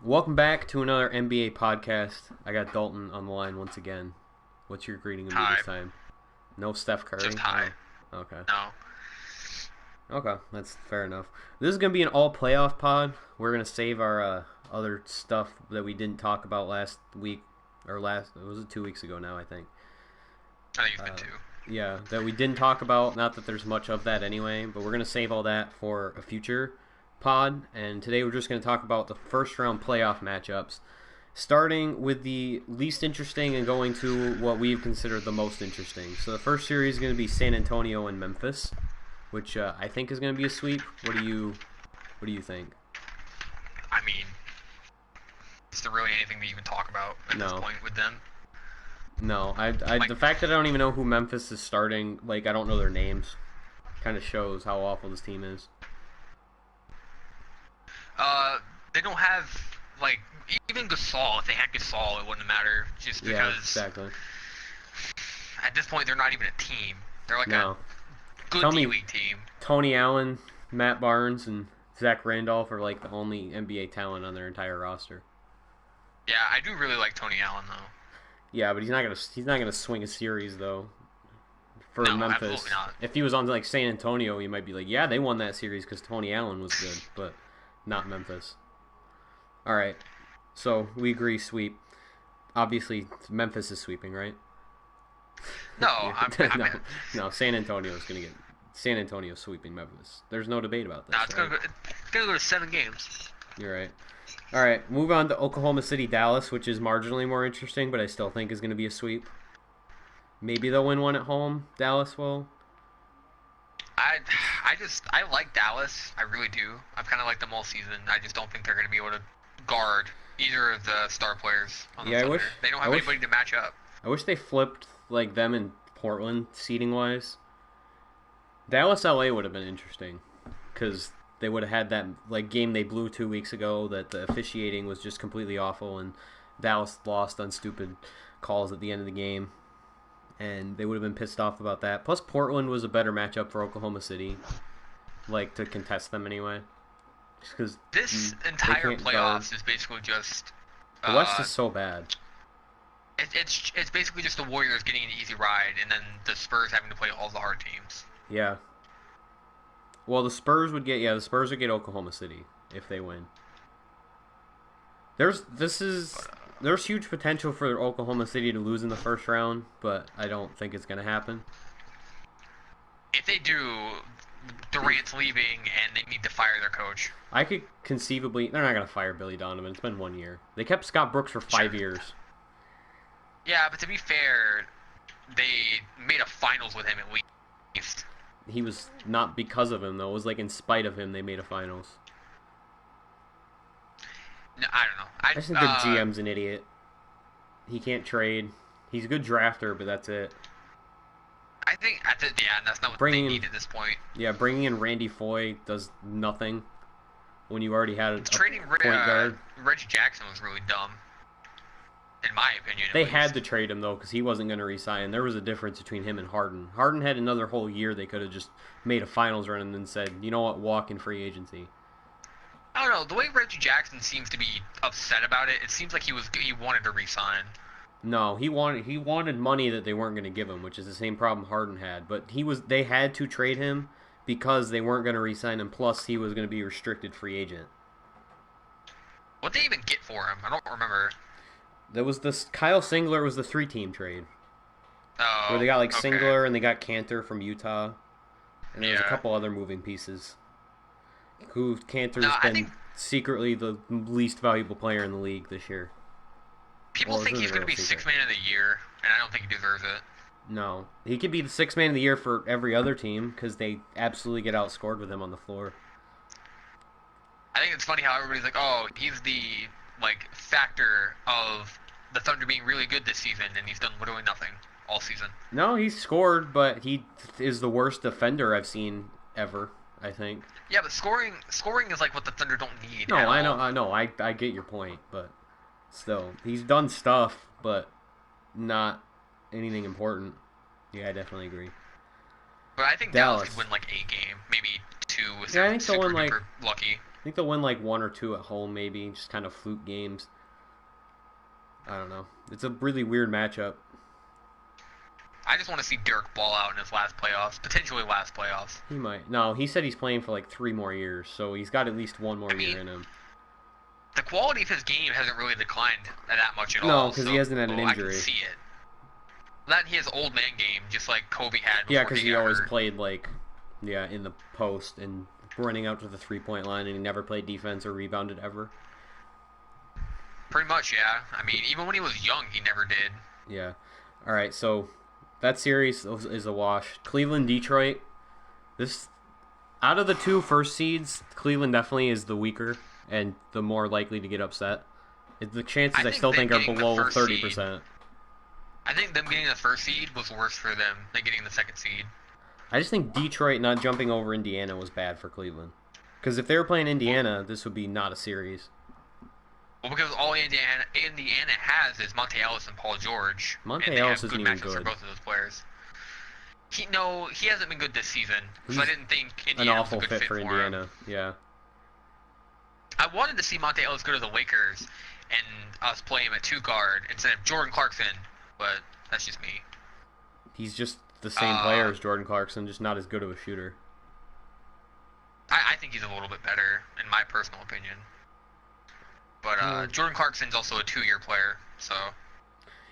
Welcome back to another NBA podcast. I got Dalton on the line once again. What's your greeting of me Hi. this time? No Steph Curry? Just hi. Oh, okay. No. Okay, that's fair enough. This is going to be an all-playoff pod. We're going to save our other stuff that we didn't talk about last week. Was it 2 weeks ago now, I think. I think it's been two. Yeah, that we didn't talk about. Not that there's much of that anyway, but we're going to save all that for a future pod. And today we're just going to talk about the first round playoff matchups, starting with the least interesting and going to what we've considered the most interesting. So the first series is going to be San Antonio and Memphis, which I think is going to be a sweep. What do you think? I mean, is there really anything to even talk about at this point with them? No, the fact that I don't even know who Memphis is starting, I don't know their names, kind of shows how awful this team is. They don't have, even Gasol. If they had Gasol, it wouldn't matter, just because... Yeah, exactly. At this point, they're not even a team. They're a good D-League team. Tony Allen, Matt Barnes, and Zach Randolph are, the only NBA talent on their entire roster. Yeah, I do really like Tony Allen, though. Yeah, but he's not gonna swing a series though. For No, Memphis, absolutely not. If he was on San Antonio, he might be like, yeah, they won that series because Tony Allen was good, but not Memphis. All right, so we agree sweep. Obviously, Memphis is sweeping, right? No, no. San Antonio's gonna get sweeping Memphis. There's no debate about this. No, it's gonna go to 7 games. You're right. All right, move on to Oklahoma City, Dallas, which is marginally more interesting, but I still think is going to be a sweep. Maybe they'll win one at home. Dallas will. I like Dallas. I really do. I've kind of liked them all season. I just don't think they're going to be able to guard either of the star players on the Thunder. They don't have anybody to match up. I wish they flipped them in Portland seating wise. Dallas LA would have been interesting because they would have had that game they blew 2 weeks ago that the officiating was just completely awful and Dallas lost on stupid calls at the end of the game. And they would have been pissed off about that. Plus, Portland was a better matchup for Oklahoma City, to contest them anyway. Just because this entire playoffs is basically just the West is so bad. It's basically just the Warriors getting an easy ride, and then the Spurs having to play all the hard teams. Yeah. Well, the Spurs would get Oklahoma City if they win. There's huge potential for Oklahoma City to lose in the first round, but I don't think it's going to happen. If they do, Durant's leaving and they need to fire their coach. I could conceivably... They're not going to fire Billy Donovan. It's been 1 year. They kept Scott Brooks for 5 years. Yeah, but to be fair, they made a finals with him at least. He was not because of him, though. It was in spite of him they made a finals. No, I don't know. I just think the GM's an idiot. He can't trade. He's a good drafter, but that's it. I think, that's not what they need at this point. Yeah, bringing in Randy Foye does nothing when you already had a trading point guard. Reggie Jackson was really dumb, in my opinion. They had to trade him, though, because he wasn't going to resign. There was a difference between him and Harden. Harden had another whole year they could have just made a finals run and then said, you know what, walk in free agency. I don't know. The way Reggie Jackson seems to be upset about it, it seems like he wanted to resign. No, he wanted money that they weren't going to give him, which is the same problem Harden had. But they had to trade him because they weren't going to resign him. Plus, he was going to be a restricted free agent. What'd they even get for him? I don't remember. There was this Kyle Singler was the 3-team trade. Oh, where they got okay. Singler and they got Cantor from Utah, and there was a couple other moving pieces. Cantor's been secretly the least valuable player in the league this year. People think he's going to be Sixth Man of the Year, and I don't think he deserves it. No, he could be the Sixth Man of the Year for every other team because they absolutely get outscored with him on the floor. I think it's funny how everybody's like, "Oh, he's the factor of the Thunder being really good this season," and he's done literally nothing all season. No, he's scored, but he is the worst defender I've seen ever, I think. Yeah, but scoring is what the Thunder don't need. No, I know. I get your point, but still, he's done stuff, but not anything important. Yeah, I definitely agree. But I think Dallas could win a game, maybe 2 if they're super duper lucky. think they'll win like 1 or 2 at home, maybe just kind of fluke games. I don't know. It's a really weird matchup. I just want to see Dirk ball out in his last playoffs, potentially last playoffs. He might. No, he said he's playing for like 3 more years, so he's got at least 1 more year in him. The quality of his game hasn't really declined that much at all. No, because he hasn't had an injury. I can see it. That he has old man game, just like Kobe had. Yeah, because he always played like, in the post and running out to the 3-point line, and he never played defense or rebounded ever. Pretty much, yeah. I mean, even when he was young, he never did. Yeah. All right, so that series is a wash. Cleveland, Detroit. This, out of the 2 first seeds, Cleveland definitely is the weaker and the more likely to get upset. The chances I still think are below 30%. I think them getting the first seed was worse for them than getting the second seed. I just think Detroit not jumping over Indiana was bad for Cleveland. Because if they were playing Indiana, this would be not a series. Well, because all Indiana has is Monte Ellis and Paul George. Monte Ellis isn't even good. For both of those players. He hasn't been good this season. So I didn't think Indiana an awful was a good fit for Indiana. Him. Yeah. I wanted to see Monte Ellis go to the Lakers and us play him at 2 guard instead of Jordan Clarkson, but that's just me. He's just the same player as Jordan Clarkson, just not as good of a shooter. I think he's a little bit better, in my personal opinion. But Jordan Clarkson's also a 2-year player, so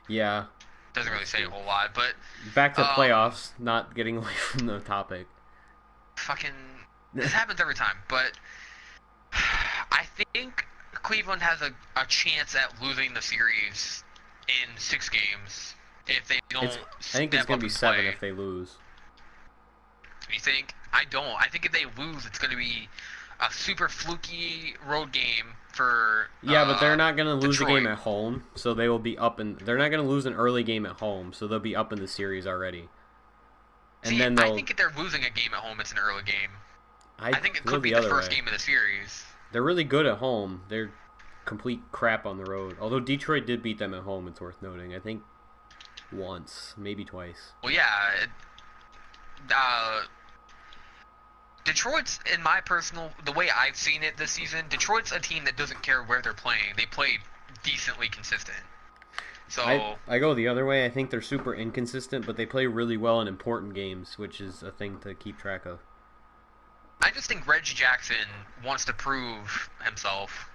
yeah, doesn't really say a whole lot. But back to playoffs, not getting away from the topic. This happens every time. But I think Cleveland has a chance at losing the series in 6 games if they don't. I think it's going to be 7 if they lose. You think? I don't. I think if they lose, it's going to be a super fluky road game for but they're not going to lose a Detroit. game at home, so they will be up in. They're not going to lose an early game at home, so they'll be up in the series already. And then I think if they're losing a game at home, it's an early game. I think it could be the first game of the series. They're really good at home. They're complete crap on the road. Although Detroit did beat them at home, it's worth noting. I think once, maybe twice. Well, yeah. Detroit's, in my the way I've seen it this season, Detroit's a team that doesn't care where they're playing. They play decently consistent. So I go the other way. I think they're super inconsistent, but they play really well in important games, which is a thing to keep track of. I just think Reggie Jackson wants to prove himself.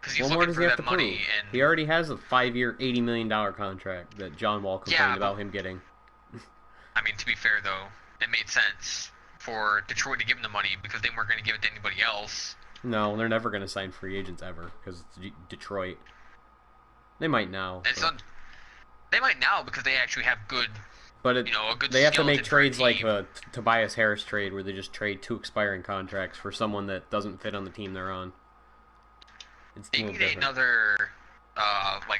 Because he's what more looking does for he have that to money. prove? And he already has a 5-year, $80 million contract that John Wall complained about him getting. I mean, to be fair, though, it made sense for Detroit to give him the money because they weren't going to give it to anybody else. No, they're never going to sign free agents ever because it's Detroit. They might now. They might now because they actually have good. But a good they have to make trades like the Tobias Harris trade where they just trade 2 expiring contracts for someone that doesn't fit on the team they're on. They need another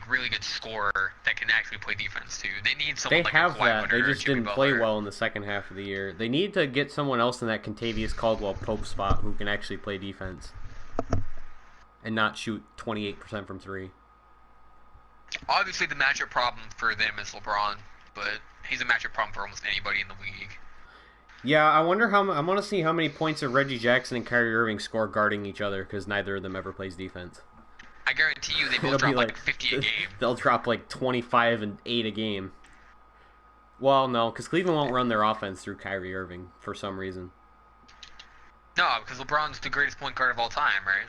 really good scorer that can actually play defense too. They need someone like a Kawhi Leonard. They just didn't play Butler. well in the second half of the year. They need to get someone else in that Contavious Caldwell-Pope spot who can actually play defense and not shoot 28% from 3. Obviously, the matchup problem for them is LeBron, but he's a matchup problem for almost anybody in the league. Yeah, I want to see how many points of Reggie Jackson and Kyrie Irving score guarding each other because neither of them ever plays defense. I guarantee you they both drop like 50 a game. They'll drop like 25 and 8 a game. Well, no, because Cleveland won't run their offense through Kyrie Irving for some reason. No, because LeBron's the greatest point guard of all time, right?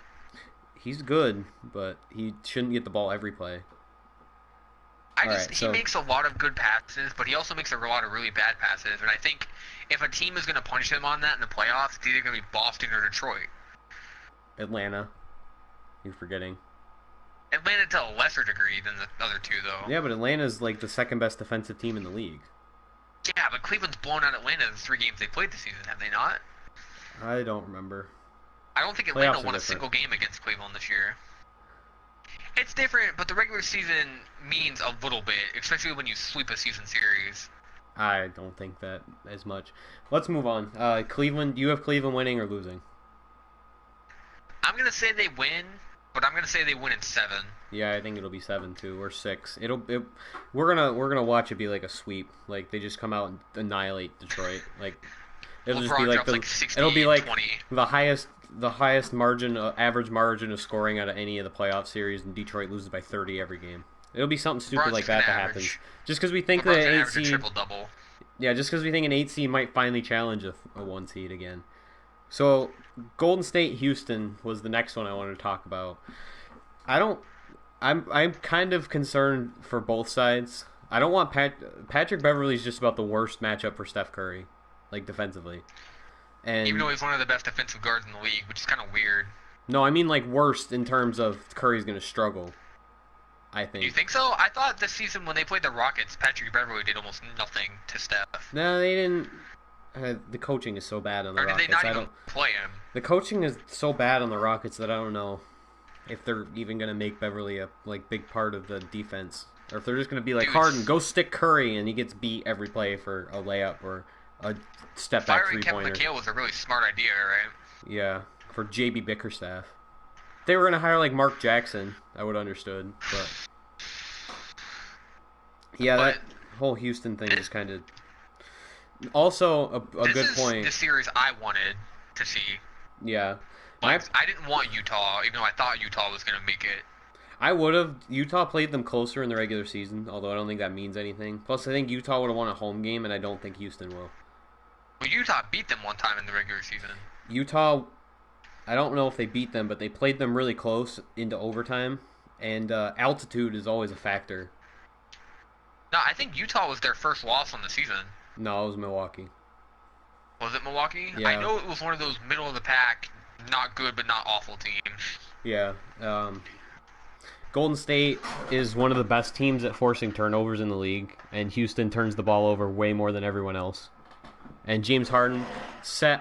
He's good, but he shouldn't get the ball every play. He makes a lot of good passes, but he also makes a lot of really bad passes. And I think if a team is going to punish him on that in the playoffs, it's either going to be Boston or Detroit. Atlanta. You're forgetting. Atlanta to a lesser degree than the other 2, though. Yeah, but Atlanta's like the second best defensive team in the league. Yeah, but Cleveland's blown out Atlanta the 3 games they played this season, have they not? I don't remember. I don't think Atlanta won a single game against Cleveland this year. It's different, but the regular season means a little bit, especially when you sweep a season series. I don't think that as much. Let's move on. Cleveland, do you have Cleveland winning or losing? I'm going to say they win, but I'm going to say they win in 7. Yeah, I think it'll be 7 too, or 6. We're gonna watch it be like a sweep. Like they just come out and annihilate Detroit. Like it'll just be like like 60, it'll be like 20. the highest the highest margin, average margin of scoring out of any of the playoff series, and Detroit loses by 30 every game. It'll be something stupid LeBron's like just gonna that happens. average. Just because we think LeBron's that gonna an 8 average a seed, triple double. yeah, just because we think an 8 seed might finally challenge a 1 seed again. So Golden State Houston was the next one I wanted to talk about. I don't. I'm kind of concerned for both sides. I don't want Patrick Beverly's just about the worst matchup for Steph Curry, like defensively. And Even though he's one of the best defensive guards in the league, which is kind of weird. no, I mean like worst in terms of Curry's going to struggle. I Do you think. think so? I thought this season when they played the Rockets, Patrick Beverly did almost nothing to Steph. No, they didn't. The coaching is so bad on the Or did Rockets. they not I even don't. play him? The coaching is so bad on the Rockets that I don't know if they're even going to make Beverly a big part of the defense, or if they're just going to be like Dude, Harden, go stick Curry, and he gets beat every play for a layup or a step back Firing Kevin 3-pointer. McHale was a really smart idea, right? Yeah, for JB Bickerstaff. If they were going to hire like Mark Jackson, I would have understood, but yeah, But that whole Houston thing is kind of also a This good is point. the series I wanted to see. Yeah. My, I didn't want Utah, even though I thought Utah was going to make it. I would have. Utah played them closer in the regular season, although I don't think that means anything. Plus, I think Utah would have won a home game, and I don't think Houston will. Well, Utah beat them one time in the regular season. Utah, I don't know if they beat them, but they played them really close into overtime, and altitude is always a factor. No, I think Utah was their first loss on the season. No, it was Milwaukee. Was it Milwaukee? Yeah. I know it was one of those middle of the pack, not good but not awful teams. Yeah. Golden State is one of the best teams at forcing turnovers in the league, and Houston turns the ball over way more than everyone else. And James Harden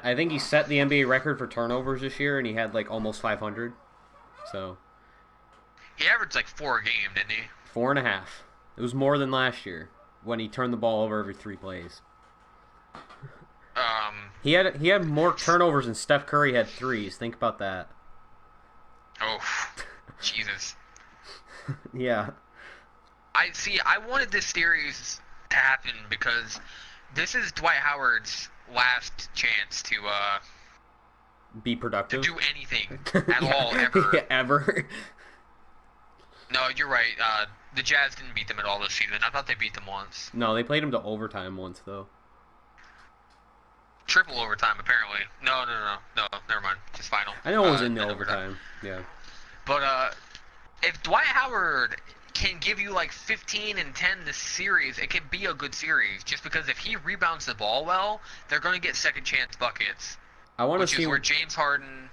I think he set the NBA record for turnovers this year, and he had like almost 500. So He averaged like 4 a game, didn't he? 4.5. It was more than last year when he turned the ball over every 3 plays. He had more turnovers than Steph Curry had threes. Think about that. Oh, Jesus. Yeah. I wanted this series to happen because this is Dwight Howard's last chance to Be productive. do anything at all ever. Yeah, ever. No, you're right. The Jazz didn't beat them at all this season. I thought they beat them once. No, they played him to overtime once though. Triple overtime, apparently. No, never mind. Just final. I know it was in the then overtime. Yeah. But if Dwight Howard can give you like 15 and 10 this series, it can be a good series. Just because if he rebounds the ball well, they're going to get second chance buckets. I want to Which see is where James Harden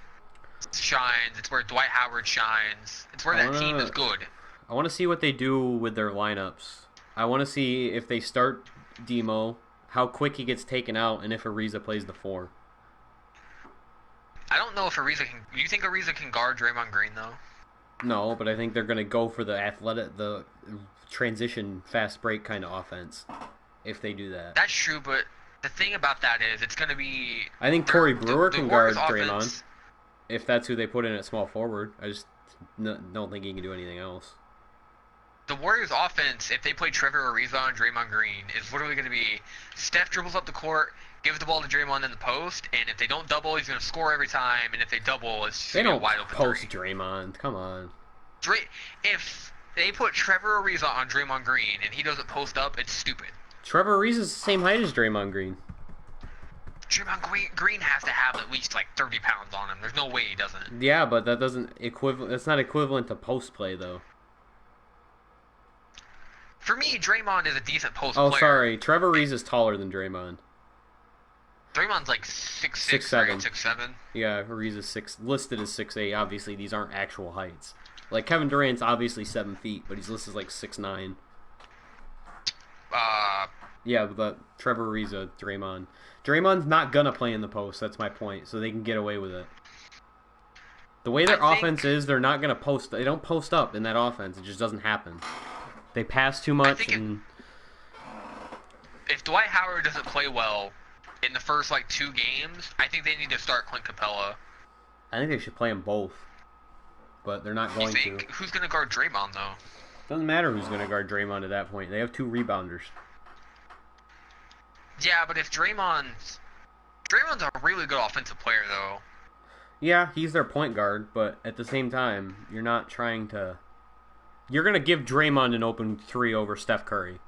shines. It's where Dwight Howard shines. It's where that team is good. I want to see what they do with their lineups. I want to see if they start Demo, how quick he gets taken out, and if Ariza plays the 4. I don't know if Ariza can. Do you think Ariza can guard Draymond Green though? No, but I think they're going to go for the transition fast break kind of offense if they do that. That's true, but the thing about that is it's going to be. I think Corey Brewer can guard Warriors' Draymond offense- if that's who they put in at small forward. I just don't think he can do anything else. The Warriors' offense, if they play Trevor Ariza and Draymond Green, is literally going to be Steph dribbles up the court, gives the ball to Draymond in the post, and if they don't double, he's going to score every time, and if they double, it's They going to don't be a wide open post 3. Draymond. Come on. If they put Trevor Ariza on Draymond Green and he doesn't post up, it's stupid. Trevor Ariza's the same height as Draymond Green. Draymond Green has to have at least like 30 pounds on him. There's no way he doesn't. Yeah, but that's not equivalent to post play though. For me, Draymond is a decent post Oh, player. sorry. Trevor Ariza's taller than Draymond. Draymond's like 6'6", 6'7". right? 6'7". Yeah, Ariza's listed as 6'8". Obviously, these aren't actual heights. Like Kevin Durant's obviously 7 feet, but he's listed as like 6'9". Yeah, but Trevor Ariza, Draymond. Draymond's not gonna play in the post. That's my point. So they can get away with it. The way their offense is, they're not gonna post. They don't post up in that offense. It just doesn't happen. They pass too much. If Dwight Howard doesn't play well in the first like 2 games, I think they need to start Clint Capella. I think they should play them both, but they're not going to. Who's going to guard Draymond though? Doesn't matter who's going to guard Draymond at that point. They have 2 rebounders. Yeah, but if Draymond's a really good offensive player though. Yeah, he's their point guard, but at the same time, you're not trying to. You're gonna give Draymond an open three over Steph Curry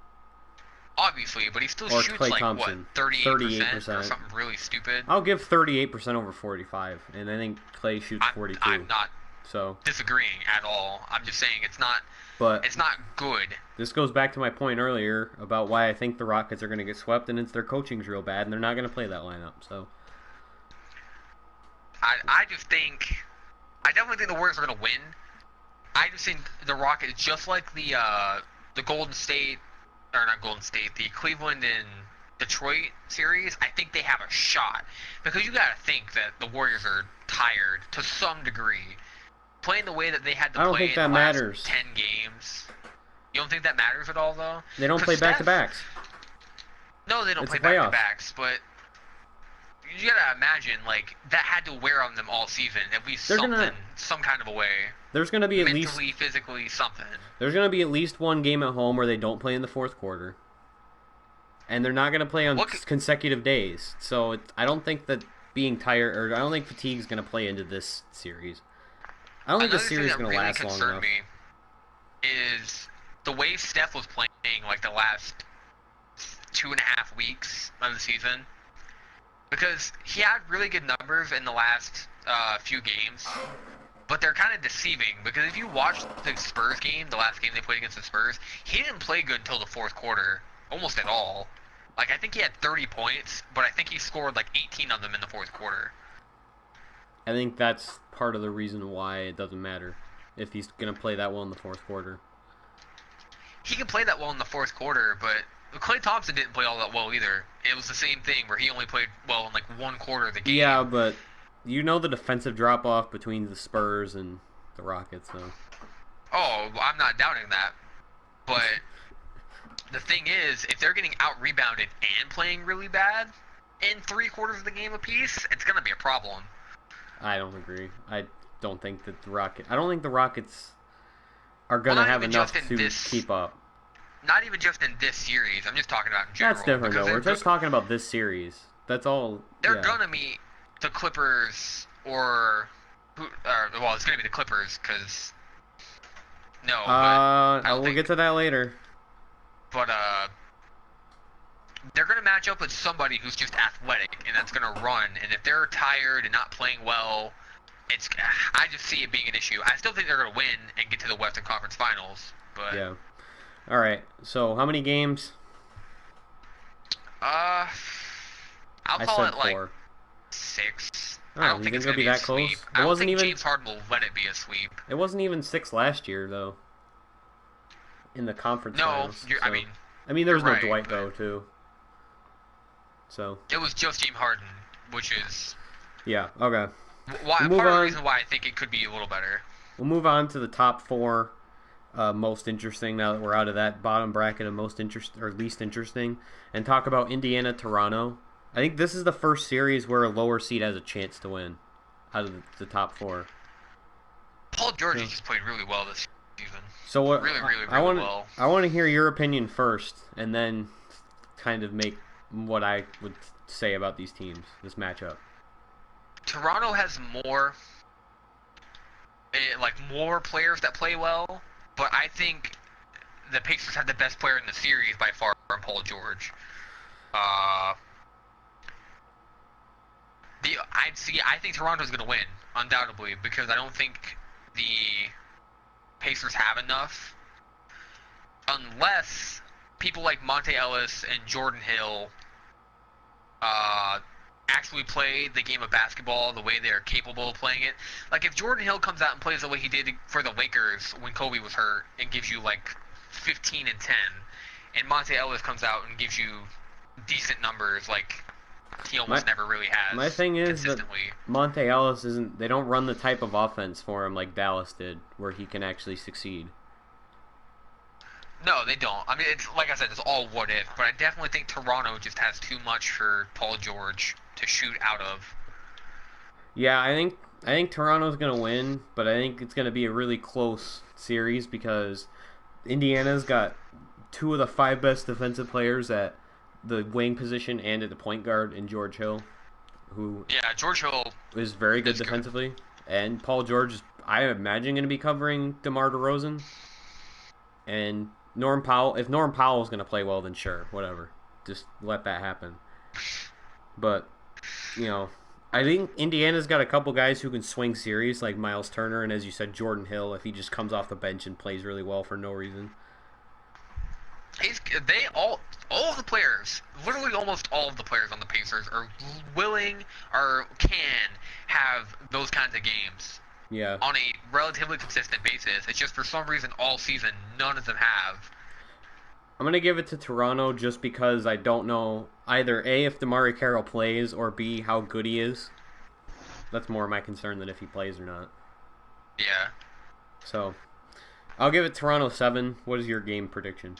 Obviously, but he still or shoots Klay like what, Thompson. 38% or something really stupid. I'll give 38% over 45, and I think Klay shoots 42. I'm not so disagreeing at all. I'm just saying it's not good. This goes back to my point earlier about why I think the Rockets are going to get swept, and it's their coaching's real bad, and they're not going to play that lineup. So I definitely think the Warriors are going to win. I just think the Rockets, just like the Golden State, or not Golden State, the Cleveland and Detroit series, I think they have a shot. Because you got to think that the Warriors are tired to some degree. Playing the way that they had to play in the last 10 games. You don't think that matters at all, though? They don't play back-to-backs. No, they don't play back-to-backs, but you gotta imagine, like, that had to wear on them all season, at least some kind of a way. There's gonna be mentally, physically, something. There's gonna be at least one game at home where they don't play in the fourth quarter, and they're not gonna play on consecutive days. So I don't think that being tired, or I don't think fatigue is gonna play into this series. I don't think this series is gonna last long enough. Me is the way Steph was playing, like, the last 2.5 weeks of the season. Because he had really good numbers in the last few games, but they're kind of deceiving. Because if you watch the Spurs game, the last game they played against the Spurs, he didn't play good until the fourth quarter, almost at all. Like, I think he had 30 points, but I think he scored like 18 of them in the fourth quarter. I think that's part of the reason why it doesn't matter if he's going to play that well in the fourth quarter. He can play that well in the fourth quarter, but Klay Thompson didn't play all that well either. It was the same thing where he only played well in like one quarter of the game. Yeah, but you know the defensive drop-off between the Spurs and the Rockets, though. Oh, I'm not doubting that. But the thing is, if they're getting out-rebounded and playing really bad in 3/4 of the game apiece, it's going to be a problem. I don't agree. I don't think the Rockets are going to have enough to keep up. Not even just in this series. I'm just talking about in general. That's different, though. We're just talking about this series. That's all. They're gonna meet the Clippers well, it's gonna be the Clippers because we'll get to that later. But they're gonna match up with somebody who's just athletic and that's gonna run. And if they're tired and not playing well, I just see it being an issue. I still think they're gonna win and get to the Western Conference Finals. But yeah. All right. So how many games? I'll call it like 4. 6. Oh, I don't think it's gonna be that close. I don't think James Harden will let it be a sweep. It wasn't even 6 last year, though. In the conference finals. No, I mean, there was no Dwight though, too. So it was just James Harden, which is okay. Part of the reason why I think it could be a little better. We'll move on to the top 4. Most interesting now that we're out of that bottom bracket of least interesting, and talk about Indiana Toronto. I think this is the first series where a lower seed has a chance to win out of the top 4. Paul George has just played really well this season. So what? Really well. I want to hear your opinion first, and then kind of make what I would say about these teams, this matchup. Toronto has more players that play well. But I think the Pacers have the best player in the series by far, Paul George. I think Toronto's going to win, undoubtedly, because I don't think the Pacers have enough. Unless people like Monte Ellis and Jordan Hill actually play the game of basketball the way they're capable of playing it. Like, if Jordan Hill comes out and plays the way he did for the Lakers when Kobe was hurt and gives you, like, 15 and 10, and Monte Ellis comes out and gives you decent numbers like he almost never really has. My thing is that Monte Ellis they don't run the type of offense for him like Dallas did, where he can actually succeed. No, they don't. I mean, it's like I said, it's all what if, but I definitely think Toronto just has too much for Paul George to shoot out of. Yeah, I think Toronto's going to win, but I think it's going to be a really close series because Indiana's got 2 of the 5 best defensive players at the wing position and at the point guard in George Hill. who Yeah, George Hill is very good is good. defensively, and Paul George is, I imagine, going to be covering DeMar DeRozan. And Norm Powell, if Norm Powell is going to play well, then sure, whatever. Just let that happen. But, you know, I think Indiana's got a couple guys who can swing series, like Miles Turner, and as you said, Jordan Hill, if he just comes off the bench and plays really well for no reason. They all of the players, literally almost all of the players on the Pacers are willing or can have those kinds of games Yeah. on a relatively consistent basis. It's just for some reason all season none of them have. I'm going to give it to Toronto just because I don't know either A, if DeMarre Carroll plays, or B, how good he is. That's more my concern than if he plays or not. Yeah. So, I'll give it Toronto 7. What is your game prediction?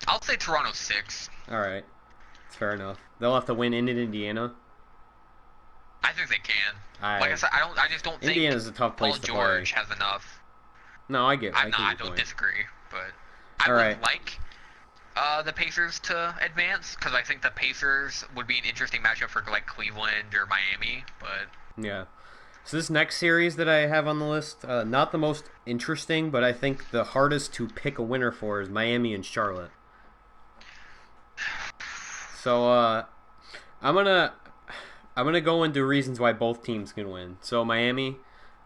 I'll say Toronto 6. All right. It's fair enough. They'll have to win in Indiana. I think they can. Like I said, I just don't think Indiana's a tough place Paul to George play. has enough. No, I get I your don't point. disagree, but I All would right. like the Pacers to advance because I think the Pacers would be an interesting matchup for like Cleveland or Miami. But Yeah. So this next series that I have on the list, not the most interesting, but I think the hardest to pick a winner for is Miami and Charlotte. So I'm gonna I'm gonna go into reasons why both teams can win. So Miami,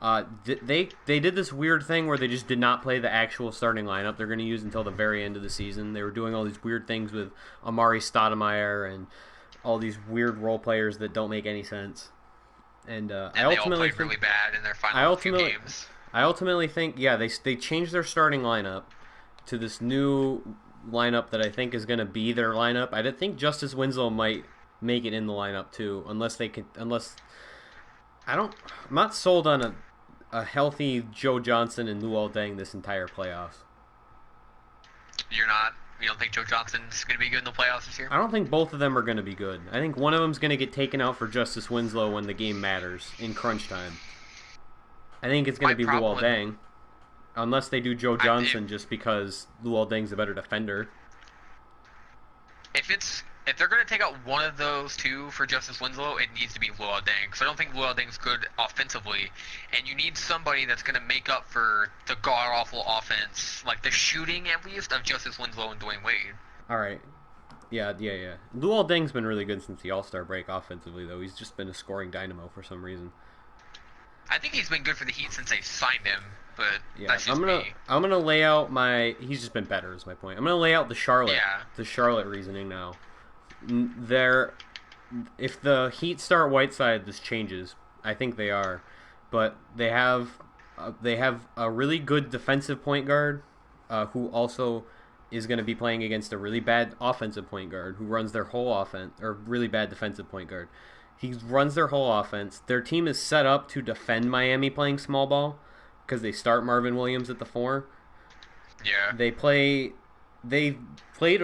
they did this weird thing where they just did not play the actual starting lineup. They're gonna use until the very end of the season. They were doing all these weird things with Amari Stoudemire and all these weird role players that don't make any sense. And I and they all ultimately played think really bad in their I final few ultimately games. I ultimately think yeah they changed their starting lineup to this new lineup that I think is going to be their lineup. I think Justice Winslow might make it in the lineup too, unless I'm not sold on a healthy Joe Johnson and Luol Deng this entire playoffs. You're not. You don't think Joe Johnson's going to be good in the playoffs this year? I don't think both of them are going to be good. I think one of them's going to get taken out for Justice Winslow when the game matters in crunch time. I think it's going My to be problem Luol with Deng, unless they do Joe I, Johnson just because Luol Deng's a better defender. if they're going to take out one of those two for Justice Winslow, it needs to be Luol Deng. Because I don't think Luol Deng's good offensively, and you need somebody that's going to make up for the god awful offense, like the shooting at least of Justice Winslow and Dwayne Wade. All right. Yeah. Luol Deng's been really good since the All-Star break offensively, though. He's just been a scoring dynamo for some reason. I think he's been good for the Heat since they signed him, but Yeah, that's just me. I'm gonna lay out my. He's just been better, is my point. I'm gonna lay out Yeah. the Charlotte reasoning now. There, if the Heat start Whiteside, this changes. I think they are, but they have a really good defensive point guard, who also is going to be playing against a really bad offensive point guard who runs their whole offense, or really bad defensive point guard. He runs their whole offense. Their team is set up to defend Miami playing small ball because they start Marvin Williams at the 4. Yeah. They played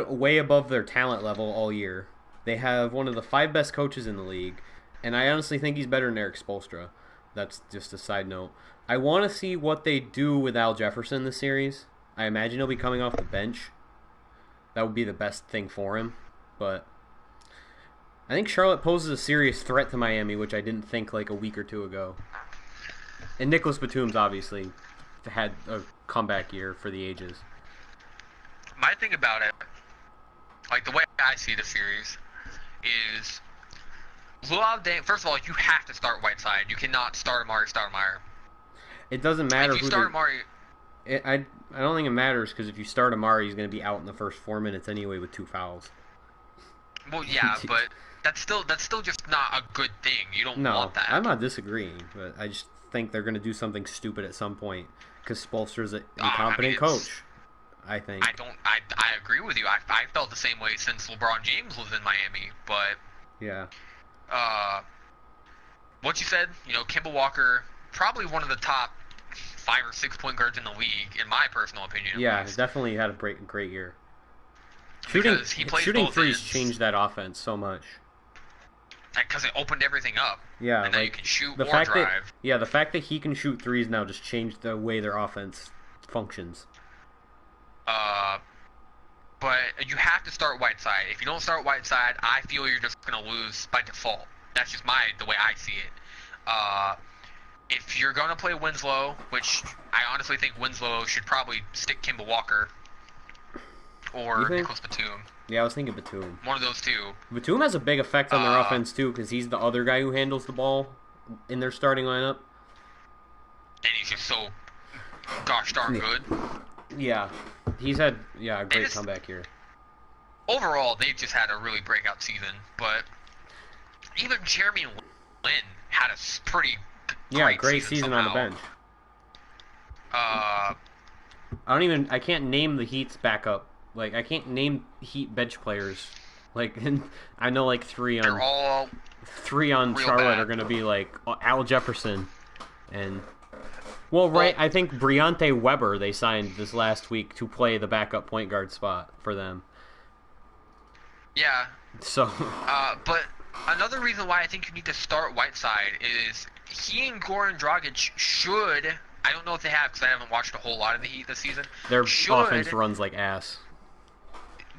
way above their talent level all year. They have one of the 5 best coaches in the league, and I honestly think he's better than Eric Spoelstra. That's just a side note. I want to see what they do with Al Jefferson this series. I imagine he'll be coming off the bench. That would be the best thing for him, but I think Charlotte poses a serious threat to Miami, which I didn't think like a week or two ago. And Nicholas Batum's obviously had a comeback year for the ages. My thing about it, like the way I see the series, is Luol Deng. First of all, you have to start Whiteside. You cannot start Amari Stoudemire. It doesn't matter If you who start Amari, I don't think it matters because if you start Amari, he's going to be out in the first 4 minutes anyway with 2 fouls. well, yeah, but that's still just not a good thing. You don't No, want that. I'm not disagreeing, but I just think they're going to do something stupid at some point because Spolster's an incompetent coach. I think. I agree with you. I felt the same way since LeBron James was in Miami, but Yeah. What you said, Kemba Walker, probably one of the top 5 or 6 point guards in the league, in my personal opinion. Yeah, At least. definitely had a great year. Because he plays Shooting both threes ends. changed that offense so much. Because it opened everything up. Yeah, And now like you can shoot the or fact drive. the fact that he can shoot threes now just changed the way their offense functions. But you have to start Whiteside. If you don't start Whiteside, I feel you're just going to lose by default. That's just the way I see it. If you're gonna play Winslow, which I honestly think Winslow should probably stick Kimball Walker You or think? Nicholas Batum. Yeah, I was thinking Batum. One of those two. Batum has a big effect on their Uh, offense too, because he's the other guy who handles the ball in their starting lineup. and he's just so gosh darn good. Yeah, he's had a great just, comeback here. overall, they've just had a really breakout season. But even Jeremy Lin had a pretty great season somehow. on the bench. Uh, I can't name the Heat's backup. Like, I can't name Heat bench players. Like, I know like three they're all on real Charlotte bad. are gonna be like Al Jefferson, and I think Briante Weber they signed this last week to play the backup point guard spot for them. Yeah. So, But another reason why I think you need to start Whiteside is he and Goran Dragic should. I don't know if they have because I haven't watched a whole lot of the Heat this season. their should offense runs like ass.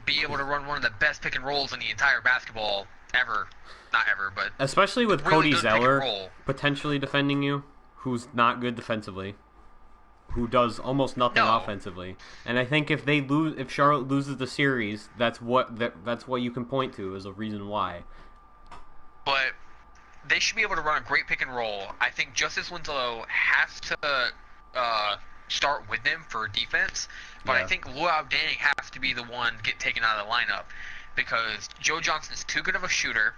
be able to run one of the best pick and rolls in the entire basketball ever. Not ever, but Especially with really Cody good pick and Zeller roll. potentially defending you, who's not good defensively, who does almost nothing No. offensively. And I think if Charlotte loses the series, that's what you can point to as a reason why. But they should be able to run a great pick and roll. I think Justice Winslow has to start with them for defense, but Yeah. I think Luau Deng has to be the one get taken out of the lineup because Joe Johnson's too good of a shooter.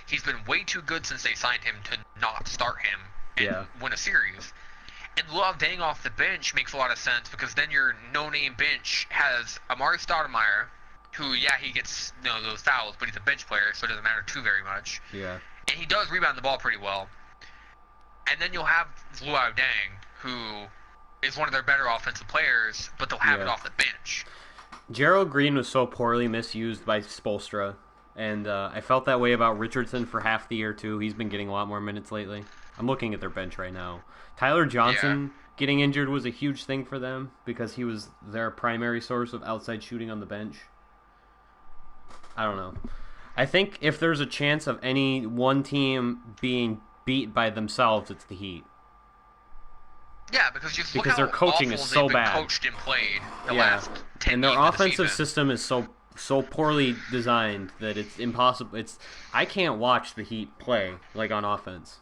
He's been way too good since they signed him to not start him and win a series. And Luau Deng off the bench makes a lot of sense because then your no-name bench has Amari Stoudemire, who, he gets those fouls, but he's a bench player, so it doesn't matter too very much. Yeah. And he does rebound the ball pretty well. And then you'll have Luau Deng, who is one of their better offensive players, but they'll have it off the bench. Gerald Green was so poorly misused by Spoelstra, and I felt that way about Richardson for half the year too. He's been getting a lot more minutes lately. I'm looking at their bench right now. Tyler Johnson getting injured was a huge thing for them because he was their primary source of outside shooting on the bench. I don't know. I think if there's a chance of any one team being beat by themselves, it's the Heat. Yeah, because just look Because their how coaching awful is so they've been bad. coached and played the last 10 And their games of the offensive season. system is so poorly designed that it's impossible. I can't watch the Heat play like on offense.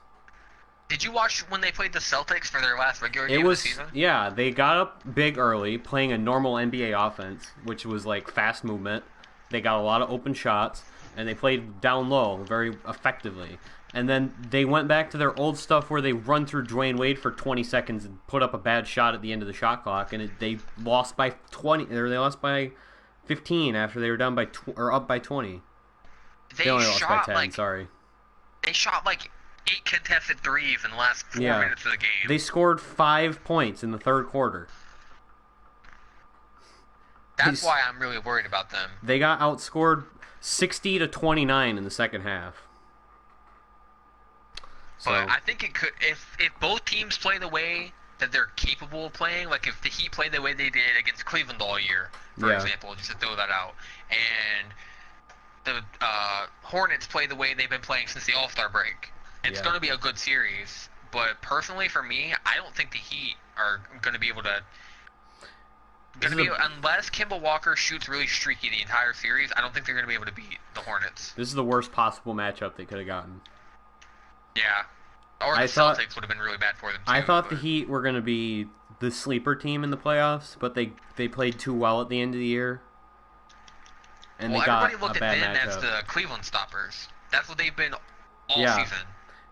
Did you watch when they played the Celtics for their last regular game of the season? Yeah, they got up big early, playing a normal NBA offense, which was like fast movement. They got a lot of open shots, and they played down low very effectively. And then they went back to their old stuff where they run through Dwayne Wade for 20 seconds and put up a bad shot at the end of the shot clock, and they lost by 20. Or they lost by 15 after they were down by up by 20. They only lost by 10. Sorry. They shot like 8 contested threes in the last 4 minutes of the game. They scored 5 points in the third quarter. That's why I'm really worried about them. They got outscored 60-29 in the second half. So, but I think it could, if both teams play the way that they're capable of playing, like if the Heat play the way they did against Cleveland all year, for example, just to throw that out, and the Hornets play the way they've been playing since the All-Star break, it's going to be a good series. But personally, for me, I don't think the Heat are going to be able to. Unless Kimball Walker shoots really streaky the entire series, I don't think they're going to be able to beat the Hornets. This is the worst possible matchup they could have gotten. Yeah. Or the Celtics would have been really bad for them, too. I thought the Heat were going to be the sleeper team in the playoffs, but they played too well at the end of the year. And they got everybody looked a bad at them matchup. as the Cleveland stoppers. That's what they've been all season.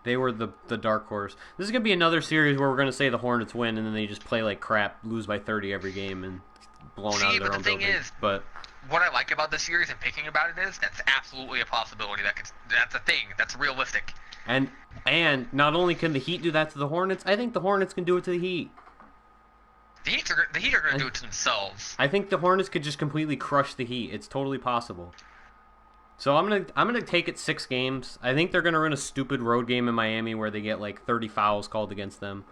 They were the dark horse. This is going to be another series where we're going to say the Hornets win, and then they just play like crap, lose by 30 every game, and blown out of their own building. But what I like about this series and picking about it is that's absolutely a possibility. That's a thing. That's realistic. And not only can the Heat do that to the Hornets, I think the Hornets can do it to the Heat. The Heat are going to do it to themselves. I think the Hornets could just completely crush the Heat. It's totally possible. So I'm gonna take it 6 games. I think they're gonna run a stupid road game in Miami where they get like 30 fouls called against them.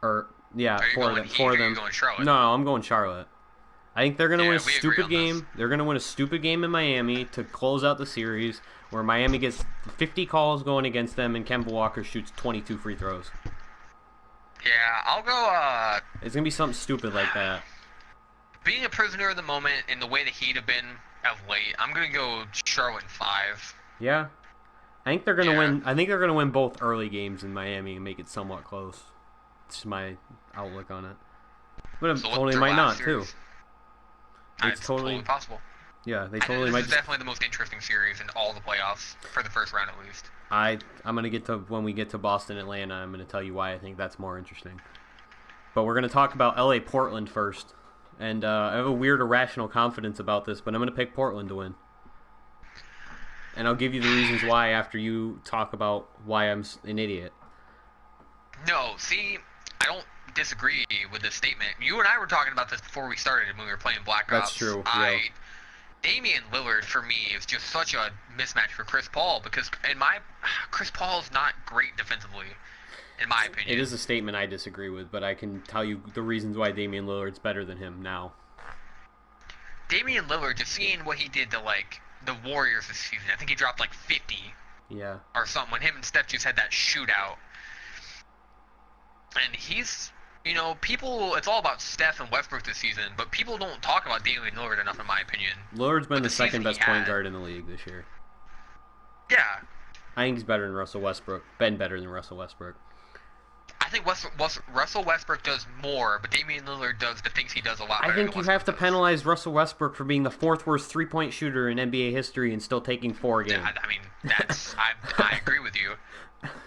Or Are you going Heat or are you going Charlotte? No, I'm going Charlotte. I think they're going to win a we agree stupid on game. this. They're going to win a stupid game in Miami to close out the series, where Miami gets 50 calls going against them and Kemba Walker shoots 22 free throws. Yeah, I'll go. It's going to be something stupid like that. Being a prisoner of the moment in the way the Heat have been of late, I'm going to go Charlotte in 5. Yeah. I think they're going to win. I think they're going to win both early games in Miami and make it somewhat close. It's my outlook on it. But So totally might not, series? too. It's totally possible. Yeah, they totally might. This is definitely the most interesting series in all the playoffs, for the first round at least. I'm going to get to, when we get to Boston, Atlanta, I'm going to tell you why I think that's more interesting. But we're going to talk about LA Portland first. And I have a weird irrational confidence about this, but I'm going to pick Portland to win. And I'll give you the reasons why after you talk about why I'm an idiot. No, see, I don't disagree with this statement. You and I were talking about this before we started when we were playing Black Ops. That's true. Yeah. Damian Lillard, for me, is just such a mismatch for Chris Paul because Chris Paul's not great defensively, in my opinion. It is a statement I disagree with, but I can tell you the reasons why Damian Lillard's better than him now. Damian Lillard, just seeing what he did to, the Warriors this season, I think he dropped, 50. Yeah. Or something, when him and Steph just had that shootout. And he's, people, it's all about Steph and Westbrook this season, but people don't talk about Damian Lillard enough, in my opinion. Lillard's been the second best point guard in the league this year. Yeah. I think he's better than Russell Westbrook. Been better than Russell Westbrook. I think Russell Westbrook does more, but Damian Lillard does the things he does a lot better. I think you have to penalize Russell Westbrook for being the fourth worst three-point shooter in NBA history and still taking 4 games. Yeah, I mean, I agree with you.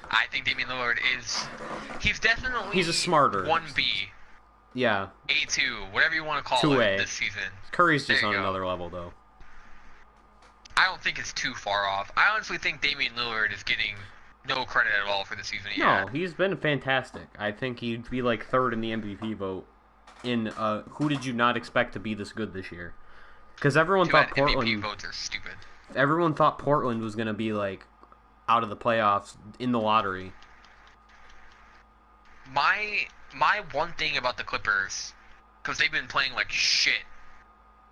I think Damian Lillard he's definitely... He's a smarter. 1B. Yeah. A2, whatever you want to call 2A. it this season. Curry's just on another level, though. I don't think it's too far off. I honestly think Damian Lillard is getting no credit at all for the season he had. No, he's been fantastic. I think he'd be third in the MVP vote. Who did you not expect to be this good this year? Because everyone thought Portland... MVP votes are stupid. Everyone thought Portland was going to be, out of the playoffs in the lottery. My one thing about the Clippers, because they've been playing like shit.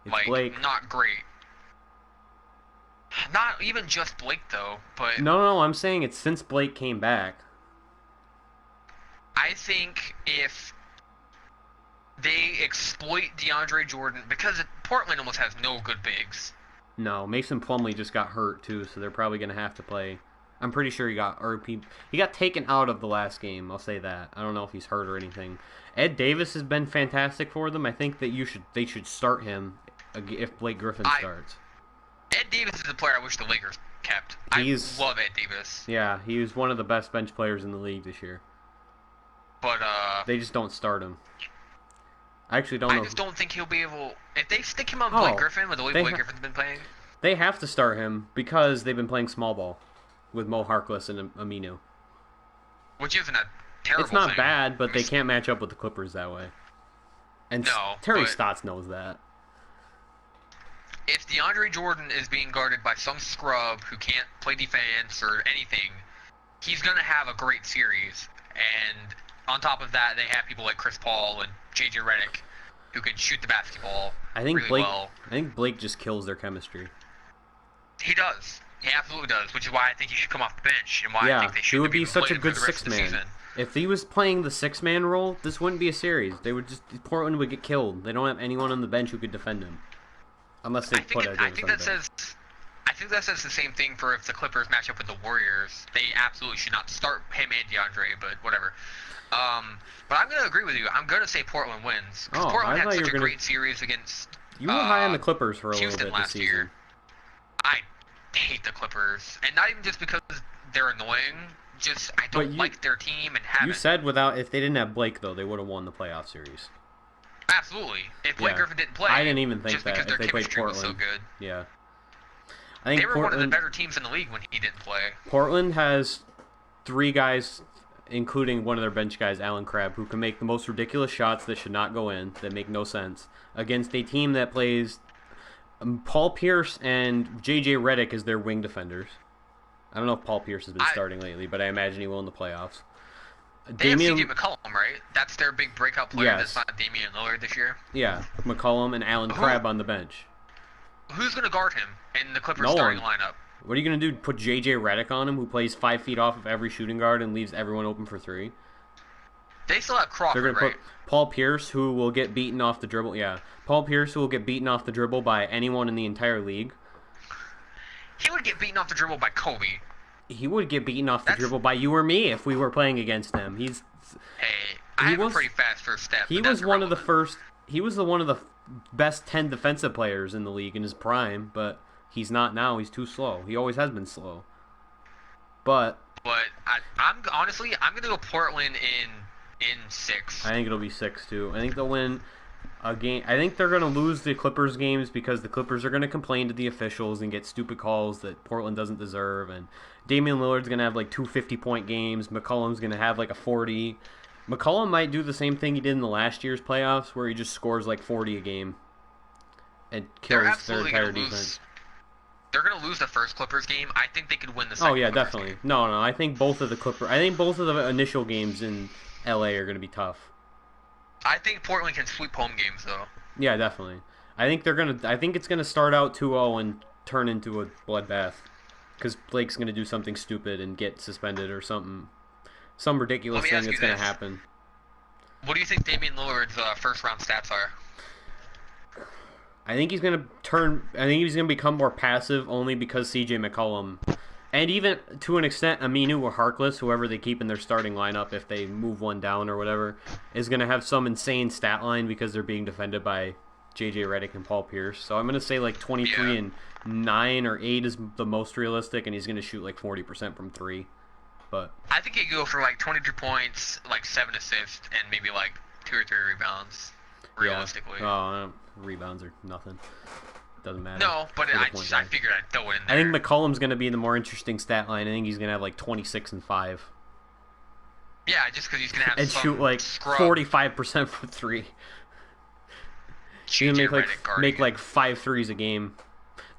It's Blake. Not great. Not even just Blake, though, but... No, I'm saying it's since Blake came back. I think if they exploit DeAndre Jordan, because Portland almost has no good bigs. No, Mason Plumlee just got hurt, too, so they're probably going to have to play... I'm pretty sure he got taken out of the last game, I'll say that. I don't know if he's hurt or anything. Ed Davis has been fantastic for them. I think that they should start him if Blake Griffin starts. Ed Davis is a player I wish the Lakers kept. I love Ed Davis. Yeah, he was one of the best bench players in the league this year. But, they just don't start him. I actually don't know. I just don't think he'll be able... If they stick him on Blake Griffin with the way Blake Griffin's been playing... They have to start him because they've been playing small ball with Mo Harkless and Aminu. Which isn't a terrible It's not thing. bad, but they can't match up with the Clippers that way. And Terry Stotts knows that. If DeAndre Jordan is being guarded by some scrub who can't play defense or anything, he's going to have a great series. And on top of that, they have people like Chris Paul and JJ Redick who can shoot the basketball really well. I think Blake just kills their chemistry. He does. He absolutely does, which is why I think he should come off the bench and why I think they should he would be such a good six-man. If he was playing the six-man role, this wouldn't be a series. Portland would get killed. They don't have anyone on the bench who could defend him. Unless they put Ed Davis on the bench. I think that says the same thing for if the Clippers match up with the Warriors. They absolutely should not start him and DeAndre, but whatever. But I'm going to agree with you. I'm going to say Portland wins. Because Portland had such a great series against You were high on the Clippers for a little bit last this year. I hate the Clippers. And not even just because they're annoying. Just, I don't like their team and haven't. You said if they didn't have Blake, though, they would have won the playoff series. Absolutely. If Blake Griffin didn't play, I didn't even think just that because their if they played chemistry Portland. was so good. Yeah. I think they were one of the better teams in the league when he didn't play. Portland has 3 guys, including one of their bench guys, Alan Crabb, who can make the most ridiculous shots that should not go in, that make no sense, against a team that plays Paul Pierce and JJ Redick as their wing defenders. I don't know if Paul Pierce has been starting lately, but I imagine he will in the playoffs. They have CJ Damian, McCollum, right? That's their big breakout player. That's yes, not Damian Lillard this year. yeah, McCollum and Allen Who Crabbe on the bench. who's going to guard him in the Clippers No starting one. lineup? What are you gonna do? Put JJ Redick on him, who plays 5 feet off of every shooting guard and leaves everyone open for three? They still have They're Crawford, gonna right? put Paul Pierce, who will get beaten off the dribble. Yeah, Paul Pierce, who will get beaten off the dribble by anyone in the entire league. He would get beaten off the dribble by Kobe. He would get beaten off the dribble by you or me if we were playing against him. Hey, I have a pretty fast first step. He was one of the first. He was one of the best 10 defensive players in the league in his prime, but he's not now. He's too slow. He always has been slow. But I'm honestly, I'm gonna go Portland in 6. I think it'll be 6-2. I think they'll win a game. I think they're gonna lose the Clippers games because the Clippers are gonna complain to the officials and get stupid calls that Portland doesn't deserve. And Damian Lillard's gonna have like 2 50-point games. McCollum's gonna have like a 40. McCollum might do the same thing he did in the last year's playoffs, where he just scores like 40 a game and kills their entire defense. They're gonna lose the first Clippers game. I think they could win the second. Oh yeah, Clippers definitely. game. No. I think both of the initial games in LA are gonna be tough. I think Portland can sweep home games though. Yeah, definitely. I think it's gonna start out 2-0 and turn into a bloodbath, because Blake's gonna do something stupid and get suspended or something. Some ridiculous thing that's going to happen. What do you think Damian Lillard's first round stats are? I think he's going to become more passive only because CJ McCollum, and even to an extent Aminu or Harkless, whoever they keep in their starting lineup if they move one down or whatever, is going to have some insane stat line because they're being defended by JJ Redick and Paul Pierce. So I'm going to say like 23 and 9 or 8 is the most realistic, and he's going to shoot like 40% from 3. But I think he'd go for like 22 points, like 7 assists, and maybe like 2 or 3 rebounds. Realistically. Yeah. Rebounds are nothing. Doesn't matter. No, but I figured I'd throw it in there. I think McCollum's going to be the more interesting stat line. I think he's going to have like 26 and 5. Yeah, just because he's going to have and some shoot like scrub. 45% from 3. He's going to make like 5 threes a game.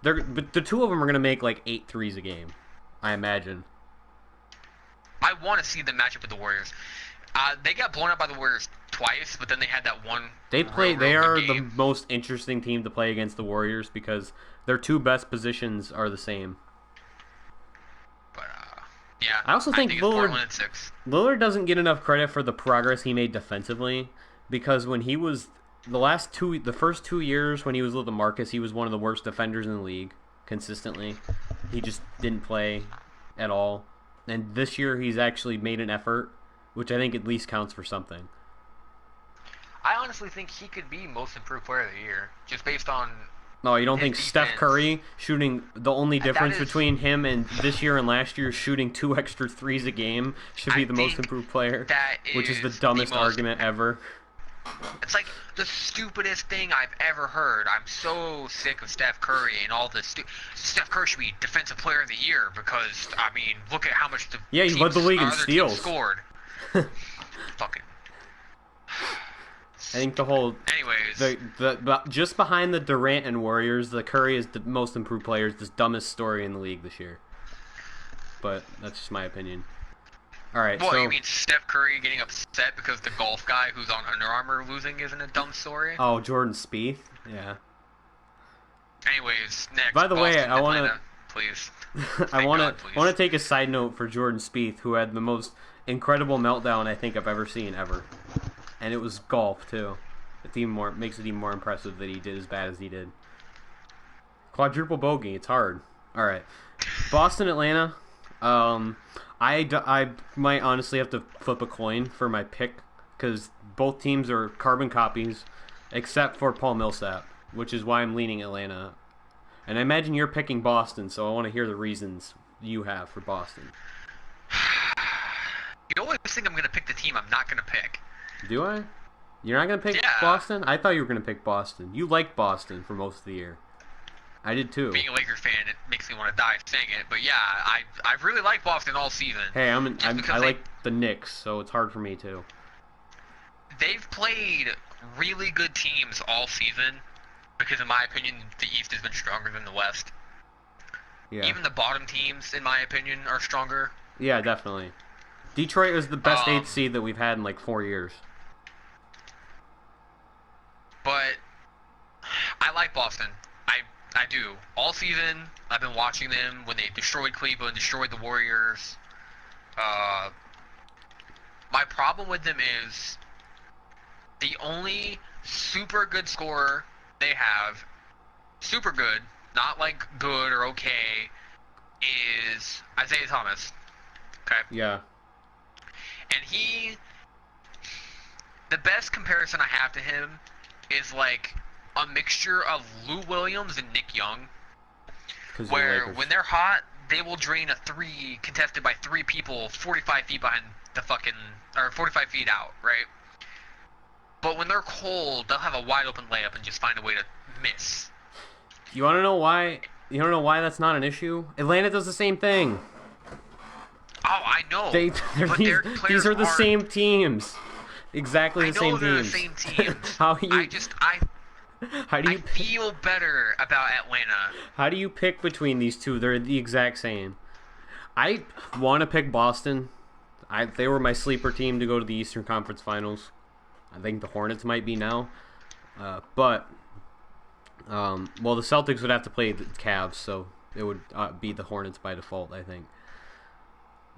But the two of them are going to make like 8 threes a game, I imagine. I want to see the matchup with the Warriors. They got blown up by the Warriors twice, but then they had that one. They are game. the most interesting team to play against the Warriors because their two best positions are the same. But yeah, I also think Lillard doesn't get enough credit for the progress he made defensively, because when he was the first 2 years when he was with LaMarcus, he was one of the worst defenders in the league consistently. He just didn't play at all. And this year he's actually made an effort, which I think at least counts for something. I honestly think he could be most improved player of the year, just based on. No, you don't think Steph Curry shooting, the only difference between him and this year and last year shooting 2 extra threes a game should be the most improved player, which is the dumbest argument ever. It's like the stupidest thing I've ever heard. I'm so sick of Steph Curry and all this. Steph Curry should be Defensive Player of the Year because, I mean, look at how much the he led the league in steals. Scored. Fucking. I think the whole. Anyways. The just behind the Durant and Warriors, the Curry is the most improved player. Is the dumbest story in the league this year. But that's just my opinion. All right. Well, you mean Steph Curry getting upset because the golf guy who's on Under Armour losing isn't a dumb story? Oh, Jordan Spieth? Yeah. Anyways, next. By the way, I want to please. I want to take a side note for Jordan Spieth, who had the most incredible meltdown I think I've ever seen ever, and it was golf too. Makes it even more impressive that he did as bad as he did. Quadruple bogey, it's hard. All right, Boston, Atlanta. I might honestly have to flip a coin for my pick because both teams are carbon copies, except for Paul Millsap, which is why I'm leaning Atlanta. And I imagine you're picking Boston, so I want to hear the reasons you have for Boston. You always think I'm going to pick the team I'm not going to pick. Do I? You're not going to pick Boston? I thought you were going to pick Boston. You liked Boston for most of the year. I did too. Being a Lakers fan, it makes me want to die saying it, but yeah, I've really liked Boston all season. Hey, I like the Knicks, so it's hard for me too. They've played really good teams all season because, in my opinion, the East has been stronger than the West. Yeah. Even the bottom teams, in my opinion, are stronger. Yeah, definitely. Detroit was the best 8th Um, seed that we've had in like 4 years. but I like Boston. I do. All season, I've been watching them when they destroyed Cleveland, destroyed the Warriors. Uh, my problem with them is the only super good scorer they have, super good, not like good or okay, is Isaiah Thomas. Okay? Yeah. And the best comparison I have to him is like a mixture of Lou Williams and Nick Young, where when they're hot, they will drain a three contested by 3 people 45 feet behind the fucking, or 45 feet out, right? But when they're cold, they'll have a wide open layup and just find a way to miss. You want to know why? You don't know why that's not an issue? Atlanta does the same thing. Oh, I know. But their players these are the aren't. same teams. Exactly the I know same they're teams. the same teams. How you? How do I you? feel better about Atlanta. How do you pick between these two? They're the exact same. I want to pick Boston. They were my sleeper team to go to the Eastern Conference Finals. I think the Hornets might be now, but well, the Celtics would have to play the Cavs, so it would be the Hornets by default. I think.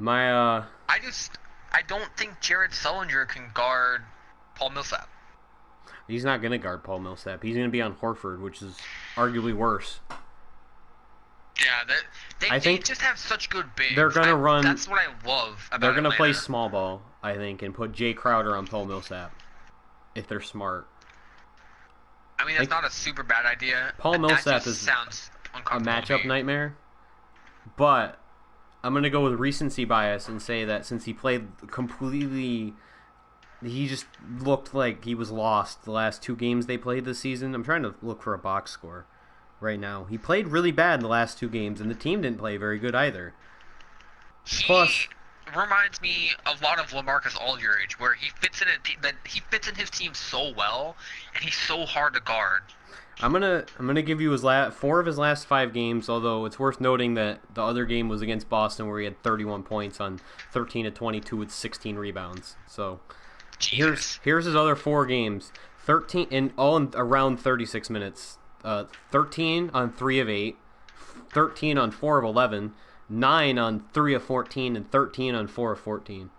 I don't think Jared Sullinger can guard Paul Millsap. He's not going to guard Paul Millsap. He's going to be on Horford, which is arguably worse. Yeah, they just have such good bigs. They're going to run. That's what I love about They're going to play Atlanta. small ball, I think, and put Jay Crowder on Paul Millsap if they're smart. I mean, that's not a super bad idea. Paul Millsap sounds a matchup nightmare, but I'm going to go with recency bias and say that since he played completely, he just looked like he was lost the last 2 games they played this season. I'm trying to look for a box score right now. He played really bad the last 2 games, and the team didn't play very good either. Plus, reminds me a lot of LaMarcus Aldridge, where he fits in his team so well, and he's so hard to guard. I'm gonna give you his 4 of his last 5 games. Although it's worth noting that the other game was against Boston, where he had 31 points on 13 of 22 with 16 rebounds. So Jesus. here's his other 4 games. 13 in all in around 36 minutes. 13 on 3 of 8, 13 on 4 of 11, 9 on 3 of 14, and 13 on 4 of 14.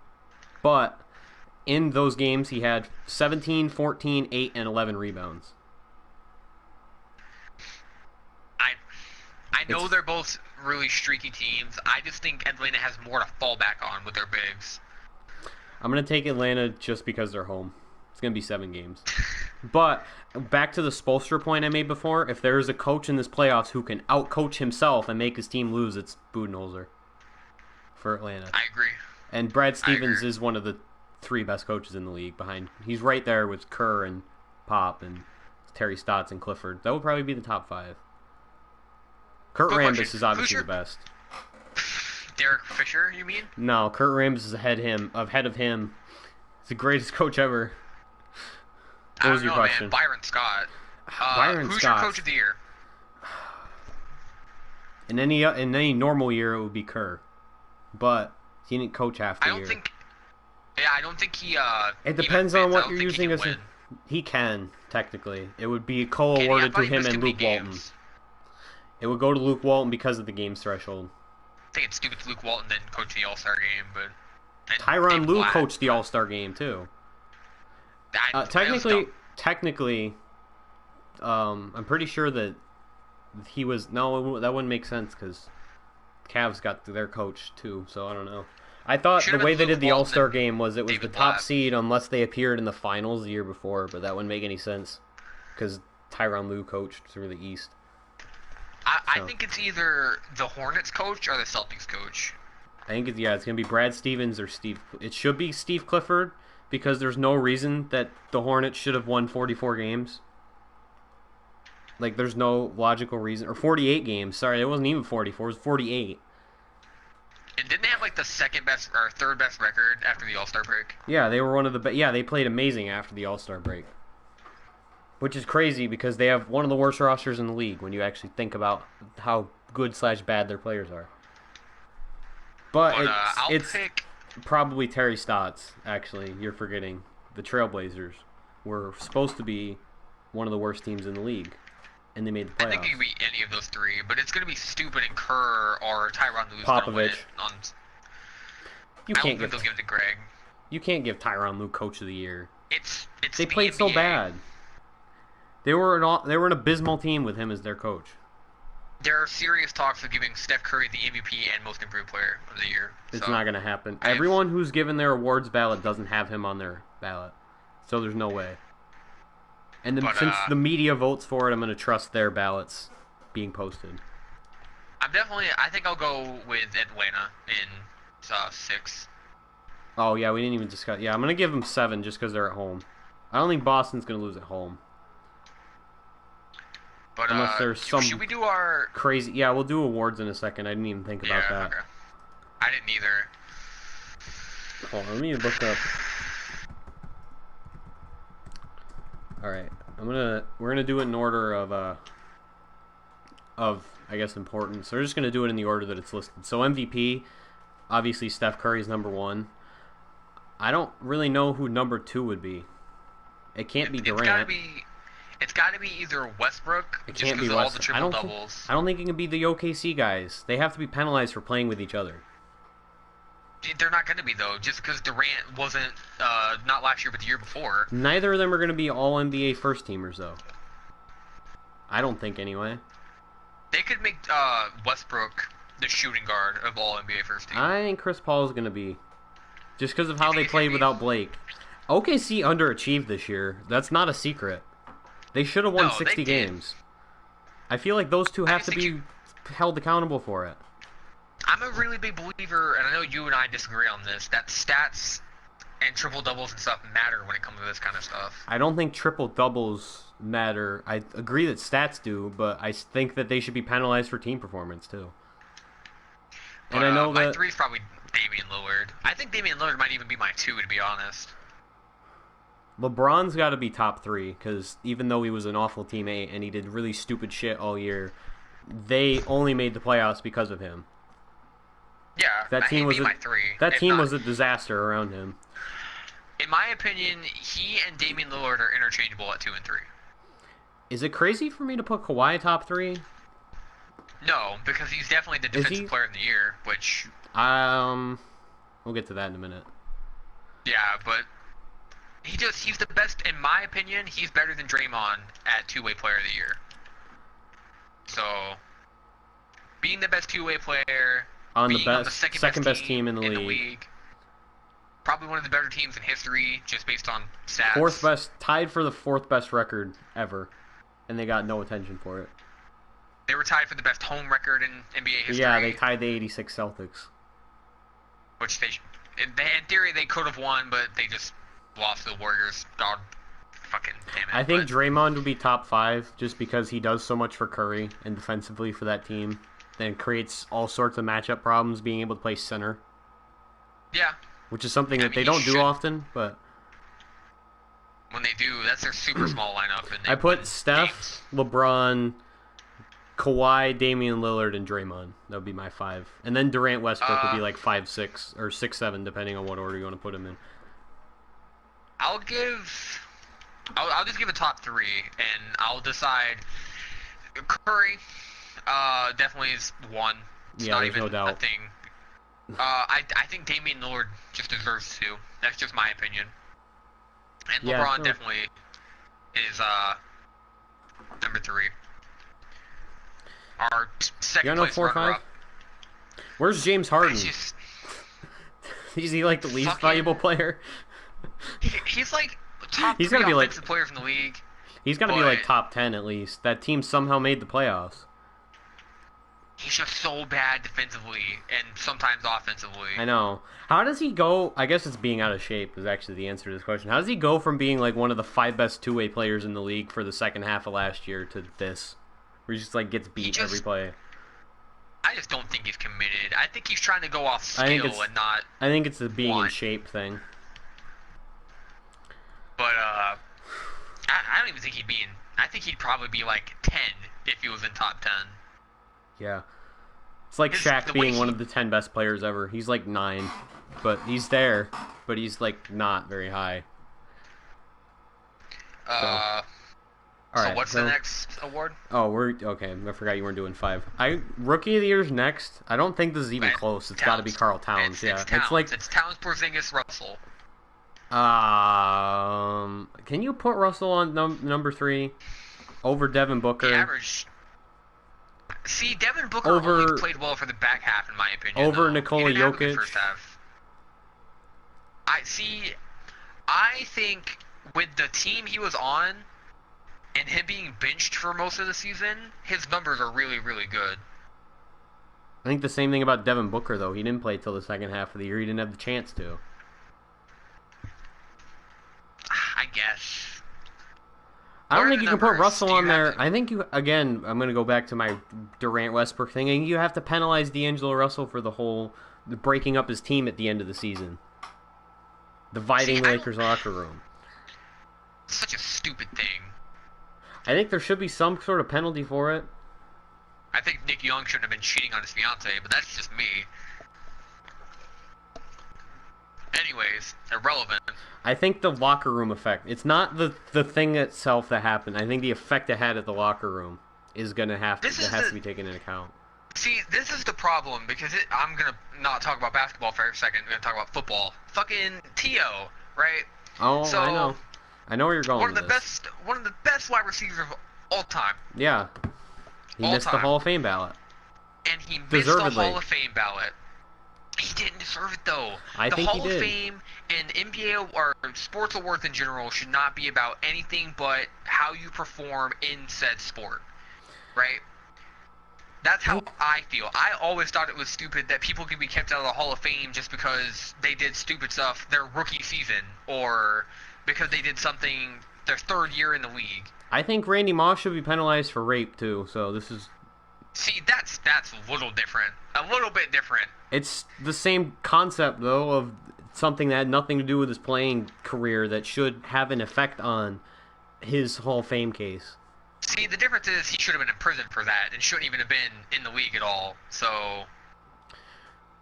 But in those games, he had 17, 14, 8, and 11 rebounds. I know they're both really streaky teams. I just think Atlanta has more to fall back on with their bigs. I'm going to take Atlanta just because they're home. It's going to be 7 games. But back to the Spoelstra point I made before, if there's a coach in this playoffs who can outcoach himself and make his team lose, it's Budenholzer for Atlanta. I agree. And Brad Stevens is one of the 3 best coaches in the league behind. He's right there with Kerr and Pop and Terry Stotts and Clifford. That would probably be the top 5. Kurt Rambis is obviously the best. Derek Fisher, you mean? No, Kurt Rambis is ahead of him. He's the greatest coach ever. What was your question? Man. Byron Scott. Who's your coach of the year? In any normal year, it would be Kerr, but he didn't coach half the year. I don't think he. It depends on what you're using as. He can technically. It would be co-awarded to him and Luke Walton. It would go to Luke Walton because of the game's threshold. I think it's stupid Luke Walton didn't coach the All-Star game, but Tyronn Lue coached the All-Star game too. Technically, I'm pretty sure that he was. No, that wouldn't make sense because Cavs got their coach too. So I don't know. I thought the way they did the All-Star game was it was the top seed unless they appeared in the finals the year before, but that wouldn't make any sense because Tyronn Lue coached through the East. I think it's either the Hornets coach or the Celtics coach. I think it's going to be Brad Stevens or Steve. It should be Steve Clifford because there's no reason that the Hornets should have won 44 games. Like, there's no logical reason. Or 48 games. Sorry, it wasn't even 44. It was 48. And didn't they have, like, the second best or third best record after the All-Star break? Yeah, they were one of the best. Yeah, they played amazing after the All-Star break. Which is crazy because they have one of the worst rosters in the league when you actually think about how good/bad their players are. But Probably Terry Stotts, actually. You're forgetting. The Trailblazers were supposed to be one of the worst teams in the league, and they made the I think it playoffs. could be any of those three, but it's going to be stupid and Kerr or Tyronn Lue's going to win Popovich. it. You I don't can't think give they'll give it to Greg. you can't give Tyronn Lue Coach of the Year. It's They the played so NBA. bad. They were an abysmal team with him as their coach. There are serious talks of giving Steph Curry the MVP and Most Improved Player of the Year. It's so. not going to happen. Everyone who's given their awards ballot doesn't have him on their ballot, so there's no way. And then since the media votes for it, I'm going to trust their ballots being posted. I think I'll go with Atlanta in 6. Oh, yeah, we didn't even discuss. Yeah, I'm going to give them 7 just because they're at home. I don't think Boston's going to lose at home. But unless there's some should we do our crazy... Yeah, we'll do awards in a second. I didn't even think about that. Okay. I didn't either. Hold on, let me look up. Alright, we're gonna do it in order of I guess importance. So we're just gonna do it in the order that it's listed. So MVP, obviously Steph Curry's number 1. I don't really know who number 2 would be. It can't be Durant. It's got to be either Westbrook, It just can't be because of all the Westbrook. triple doubles. I don't think it can be the OKC guys. They have to be penalized for playing with each other. They're not going to be, though, just because Durant wasn't, not last year, but the year before. Neither of them are going to be all-NBA first-teamers, though. I don't think, anyway. They could make Westbrook the shooting guard of all NBA first team. I think Chris Paul is going to be. Just because of how they it's played gonna be- without Blake. OKC underachieved this year. That's not a secret. They should have won No, they 60 did. games. I feel like those two have just to think be held accountable for it. I'm a really big believer, and I know you and I disagree on this, that stats and triple doubles and stuff matter when it comes to this kind of stuff. I don't think triple doubles matter. I agree that stats do, but I think that they should be penalized for team performance too. And I know my that 3 is probably Damian Lillard. I think Damian Lillard might even be my 2, to be honest. LeBron's got to be top 3 because even though he was an awful teammate and he did really stupid shit all year, they only made the playoffs because of him. Yeah, That team he'd was be my 3. That if team not- was a disaster around him. In my opinion, he and Damian Lillard are interchangeable at 2 and 3. Is it crazy for me to put Kawhi top 3? No, because he's definitely the Is defensive he? player of the year, which, We'll get to that in a minute. yeah, but he's the best, in my opinion, he's better than Draymond at two-way player of the year. So, being the best two-way player, On the being best, on the second best team in the league. probably one of the better teams in history, just based on stats. Tied for the 4th best record ever, and they got no attention for it. They were tied for the best home record in NBA history. Yeah, they tied the 86 Celtics. Which in theory, they could have won, but they just lost to the Warriors. God, fucking damn it. I think but, Draymond would be top 5 just because he does so much for Curry and defensively for that team. Then creates all sorts of matchup problems being able to play center, yeah, which is something that mean, they he don't do should. often. But when they do, that's their super small lineup. And they I put win Steph, games. LeBron, Kawhi, Damian Lillard, and Draymond. That would be my 5. And then Durant, Westbrook would be like 5, 6, or 6, 7, depending on what order you want to put them in. I'll just give a top 3, and I'll decide. Curry, definitely is 1. It's Yeah, not there's even no doubt. a thing. I think Damian Lillard just deserves 2. That's just my opinion. And Yeah, LeBron sure. definitely is number 3. Our second You got no place 4 or 5? runner-up. Where's James Harden? It's just, Is he like the least Fucking- valuable player? he's like top He's 3 gotta be like- offensive players in the league. He's got to be like But- top 10 at least. That team somehow made the playoffs. He's just so bad defensively and sometimes offensively. I know. How does he go? I guess it's being out of shape is actually the answer to this question. How does he go from being like one of the 5 best two-way players in the league for the second half of last year to this? Where he just like gets beat just- every play. I just don't think he's committed. I think he's trying to go off I think skill it's- and not. I think it's the being in One. shape thing. But I don't even think he'd be in. I think he'd probably be like 10 if he was in top 10. Yeah. It's like His- Shaq the way being one he- of the 10 best players ever. He's like 9. but he's there. But he's like not very high. So, all So right. what's the next award? Oh, we're okay. I forgot you weren't doing 5. Rookie of the Year's next. I don't think this is even close. It's got to be Carl Towns. It's Towns. It's Towns, Porzingis, Russell. Can you put Russell on number 3 over Devin Booker? The average. See, Devin Booker only played well for the back half, in my opinion. Over Nikola Jokic. First half. I think with the team he was on, and him being benched for most of the season, his numbers are really, really good. I think the same thing about Devin Booker, though. He didn't play till the second half of the year. He didn't have the chance to. I guess. I don't think you can put Russell on there. I think again, I'm going to go back to my Durant Westbrook thing. And you have to penalize D'Angelo Russell for the breaking up his team at the end of the season. Dividing the Lakers locker room. Such a stupid thing. I think there should be some sort of penalty for it. I think Nick Young shouldn't have been cheating on his fiance, but that's just me. Anyways, irrelevant. I think the locker room effect. It's not the thing itself that happened. I think the effect it had at the locker room is gonna have to to be taken into account. See, this is the problem because I'm gonna not talk about basketball for a second. I'm gonna talk about football. Fucking T.O., right? Oh, so, I know where you're going. One of the best wide receivers of all time. Yeah, he missed the Hall of Fame ballot. And he missed the Hall of Fame ballot. He didn't deserve it, though. I think he did. The Hall of Fame and NBA or sports awards in general should not be about anything but how you perform in said sport, right? That's how I feel. I always thought it was stupid that people can be kept out of the Hall of Fame just because they did stupid stuff their rookie season or because they did something their third year in the league. I think Randy Moss should be penalized for rape, too, so this is... See, that's a little different. A little bit different. It's the same concept, though, of something that had nothing to do with his playing career that should have an effect on his Hall of Fame case. See, the difference is he should have been in prison for that and shouldn't even have been in the league at all. So...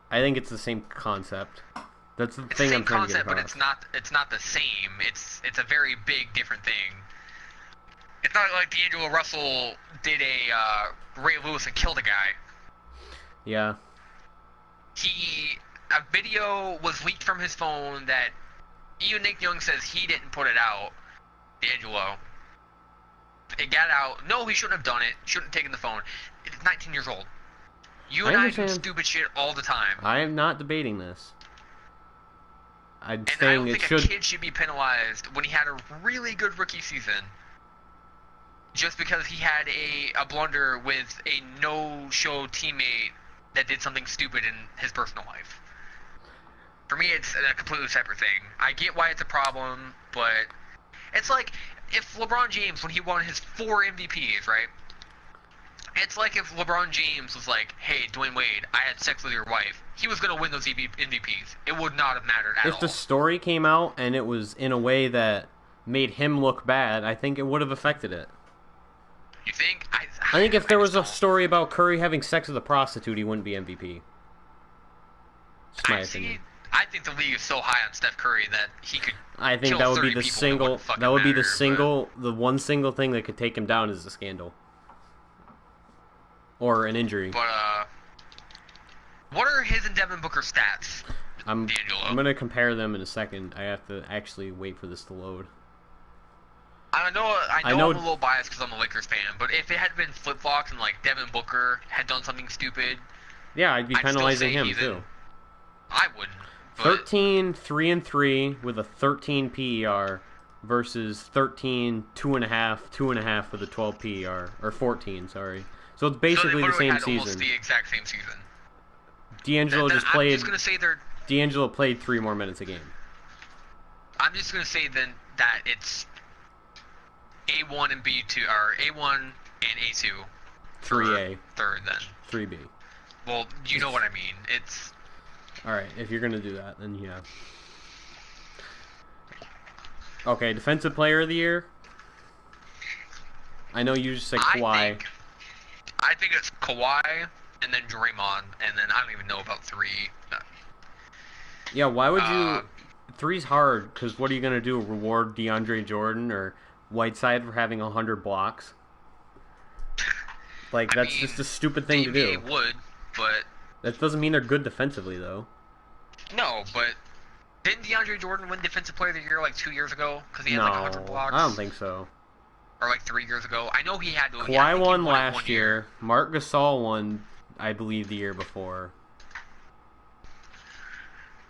I think it's the same concept. That's the thing I'm trying to get across. But it's not the same. It's a very big different thing. It's not like D'Angelo Russell did a Ray Lewis and killed a guy. Yeah. A video was leaked from his phone that even Nick Young says he didn't put it out. D'Angelo. It got out. No, he shouldn't have done it. Shouldn't have taken the phone. It's 19 years old. You and I do stupid shit all the time. I am not debating this. I'm and saying I don't think a kid should be penalized when he had a really good rookie season just because he had a blunder with a no-show teammate that did something stupid in his personal life. For me, it's a completely separate thing. I get why it's a problem, but it's like if LeBron James, when he won his 4 MVPs, right? It's like if LeBron James was like, hey, Dwayne Wade, I had sex with your wife. He was going to win those MVPs. It would not have mattered at all. If the story came out and it was in a way that made him look bad, I think it would have affected it. You think? I think if there was a story about Curry having sex with a prostitute, he wouldn't be MVP. Just my opinion. I think the league is so high on Steph Curry that he could. I think that would be the single. That would be the one single thing that could take him down is a scandal or an injury. But what are his and Devin Booker's stats? I'm gonna compare them in a second. I have to actually wait for this to load. I know I'm a little biased because I'm a Lakers fan, but if it had been flip-flops and like Devin Booker had done something stupid, yeah, I'd be penalizing him too. I wouldn't. 13, 3-3 with a 13 PER versus 13, 2.5, 2.5 with a 12 PER or 14, sorry. So it's basically the same season. Almost the exact same season. D'Angelo just played. I'm just gonna say D'Angelo played 3 more minutes a game. I'm just gonna say then that it's A1 and B2 or A1 and A2. 3A. Third then. 3B. Well, you know what I mean. It's. Alright, if you're gonna do that, then yeah. Okay, Defensive Player of the Year. I know you just said Kawhi. I think it's Kawhi, and then Draymond, and then I don't even know about 3. Yeah, why would Uh, you? Three's hard because what are you gonna do? Reward DeAndre Jordan or Whiteside for having 100 blocks? Like I that's mean, just a stupid the thing to NBA do. would, but That doesn't mean they're good defensively though. no, but didn't DeAndre Jordan win Defensive Player of the Year like 2 years ago because he had like 100 No, I don't blocks, think so. or like 3 years ago? I know he had to. I Kawhi think he won won it one last year. year. Mark Gasol won, I believe, the year before.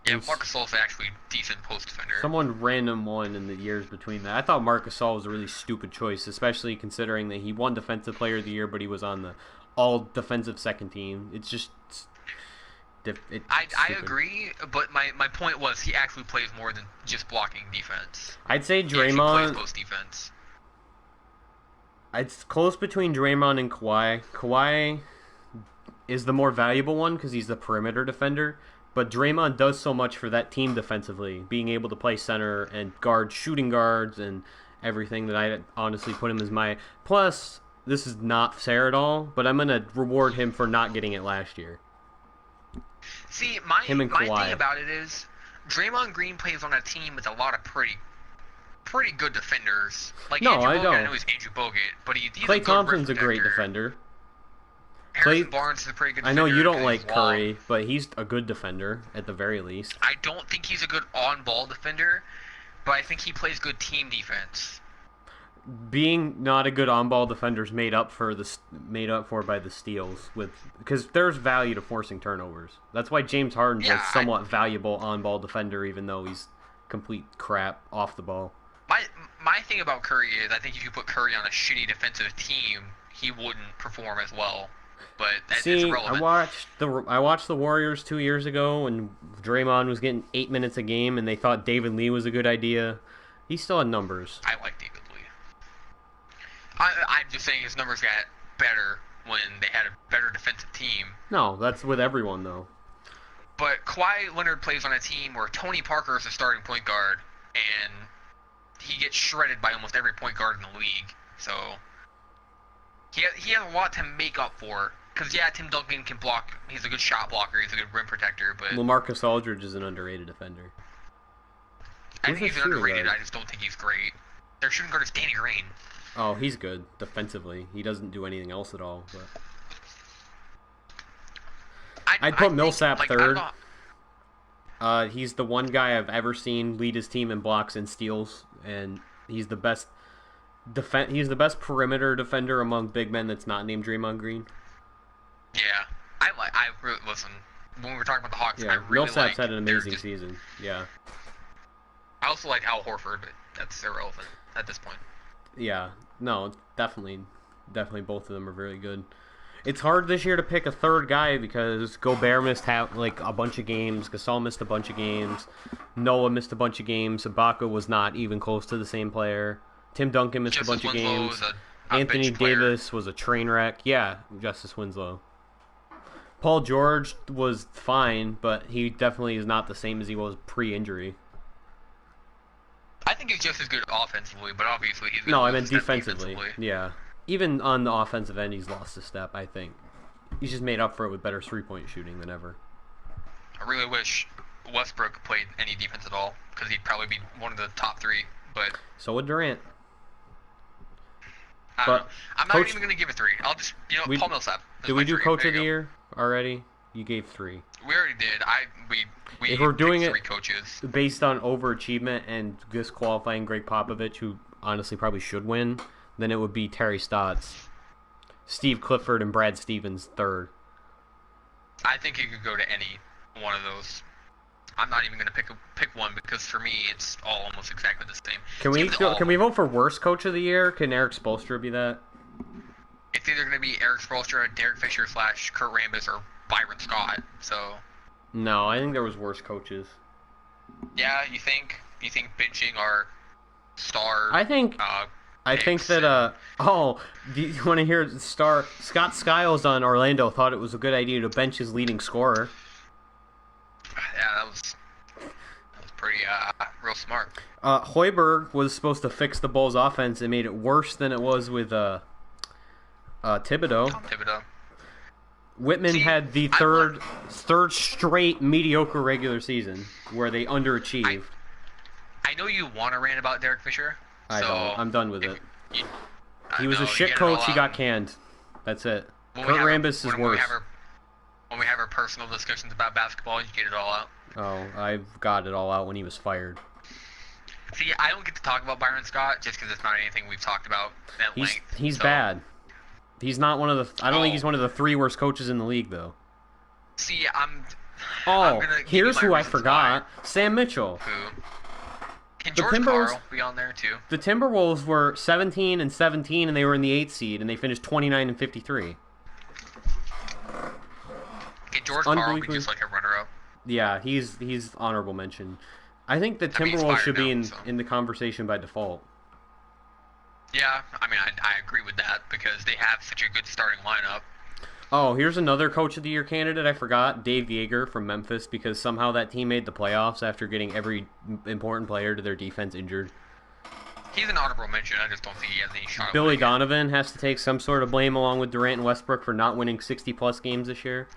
Yeah, And Marcus Gasol's actually decent post defender. someone random won in the years between that. I thought Marc Gasol was a really stupid choice, especially considering that he won Defensive Player of the Year, but he was on the all defensive second team. It's just I stupid. agree, but my point was he actually plays more than just blocking defense. I'd say He actually plays Draymond. post defense. It's close between Draymond and Kawhi. Kawhi is the more valuable one because he's the perimeter defender. But Draymond does so much for that team defensively, being able to play center and guard shooting guards and everything that I honestly put him as my. Plus, this is not fair at all, but I'm going to reward him for not getting it last year. See, my Him and my Kawhi. thing about it is Draymond Green plays on a team with a lot of pretty good defenders. Like No, Andrew I Bogut, don't. I know he's Andrew Bogut, but he's Klay a good Thompson's a rim great protector. defender. Harrison Klay- Barnes is a pretty good I defender. know you don't 'cause like he's long. Curry, but he's a good defender at the very least. I don't think he's a good on-ball defender, but I think he plays good team defense. Being not a good on-ball defender is made up for by the steals because there's value to forcing turnovers. That's why James Harden's Yeah, a somewhat valuable on-ball defender, even though he's complete crap off the ball. My thing about Curry is I think if you put Curry on a shitty defensive team, he wouldn't perform as well. But it's See, relevant. I watched the Warriors 2 years ago when Draymond was getting 8 minutes a game, and they thought David Lee was a good idea. He still had numbers. I like David Lee. I'm just saying his numbers got better when they had a better defensive team. No, that's with everyone though. But Kawhi Leonard plays on a team where Tony Parker is the starting point guard, and he gets shredded by almost every point guard in the league. So he has a lot to make up for. Because, yeah, Tim Duncan can block. He's a good shot blocker. He's a good rim protector. But LaMarcus Aldridge is an underrated defender. I Who's think he's their shooting underrated. guard? I just don't think he's great. Their shooting guard is Danny Green. Oh, he's good defensively. He doesn't do anything else at all. But I'd put Millsap third. He's the one guy I've ever seen lead his team in blocks and steals, and he's the best He's the best perimeter defender among big men that's not named Draymond Green. Yeah, I really listen. When we were talking about the Hawks, I Yeah, really Millsap's like had an amazing just, season. Yeah, I also like Al Horford, but that's irrelevant at this point. yeah, no, definitely both of them are very good. It's hard this year to pick a third guy because Gobert missed like a bunch of games, Gasol missed a bunch of games, Noah missed a bunch of games, Ibaka was not even close to the same player, Tim Duncan missed Justice a bunch of Winslow games, is a Anthony bench player. Davis was a train wreck. Yeah, Justice Winslow. Paul George was fine, but he definitely is not the same as he was pre-injury. I think he's just as good offensively, but obviously he's No, I gonna meant lose a step defensively. Yeah. Even on the offensive end, he's lost a step, I think. He's just made up for it with better three-point shooting than ever. I really wish Westbrook played any defense at all, because he'd probably be one of the top three. But So would Durant. I don't But know. I'm coach- not even going to give it three. I'll just, Paul Millsap. is Did my we do three. Coach There of you the go. Year already? You gave 3. We already did. We If we're doing picked it- 3 coaches. Based on overachievement and disqualifying Greg Popovich, who honestly probably should win, then it would be Terry Stotts, Steve Clifford, and Brad Stevens third. I think you could go to any one of those. I'm not even going to pick one because for me it's all almost exactly the same. Can we vote for worst Coach of the Year? Can Eric Spoelstra be that? It's either going to be Eric Spoelstra, Derek Fisher / Kurt Rambis, or Byron Scott. So No, I think there was worse coaches. yeah, you think benching our star? I think picks that do you want to hear the star Scott Skiles on Orlando thought it was a good idea to bench his leading scorer. Yeah, that was pretty real smart. Hoiberg was supposed to fix the Bulls' offense and made it worse than it was with Thibodeau. Tom Thibodeau. Whitman had the third straight mediocre regular season where they underachieved. I know you want to rant about Derek Fisher. I don't. I'm done with it. He was a you shit get it all coach. He out. got canned. That's it. When Kurt we have Rambis is worse. When we have our personal discussions about basketball, you get it all out. Oh, I've got it all out when he was fired. See, I don't get to talk about Byron Scott just because it's not anything we've talked about at length. He's bad. He's not one of the. I don't think he's one of the 3 worst coaches in the league, though. See, Here's who I forgot: Sam Mitchell. Who? Can George Karl be on there too? The Timberwolves were 17-17, and they were in the 8th seed, and they finished 29-53. Can George Karl be just like a runner-up? Yeah, he's honorable mention. I think the Timberwolves should be in the conversation by default. Yeah, I mean, I agree with that because they have such a good starting lineup. Oh, here's another Coach of the Year candidate I forgot, Dave Yeager from Memphis, because somehow that team made the playoffs after getting every important player to their defense injured. He's an honorable mention. I just don't think he has any shot. Billy Donovan has to take some sort of blame along with Durant and Westbrook for not winning 60-plus games this year.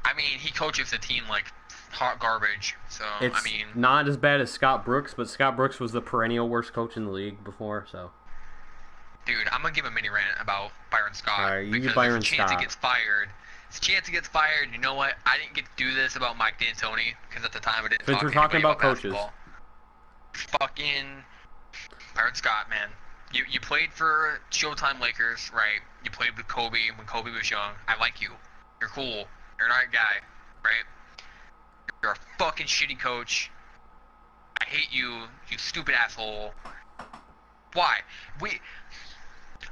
I mean, he coaches the team like hot garbage, so It's not as bad as Scott Brooks, but Scott Brooks was the perennial worst coach in the league before, so. Dude, I'm gonna give a mini rant about Byron Scott. All right, you because Byron there's a chance Scott. he gets fired. There's a chance he gets fired. You know what? I didn't get to do this about Mike D'Antoni because at the time I didn't Since talk we're to talking anybody about coaches. basketball. Fucking Byron Scott, man. You played for Showtime Lakers, right? You played with Kobe when Kobe was young. I like you. You're cool. You're a nice guy, right? You're a fucking shitty coach. I hate you, you stupid asshole. Why?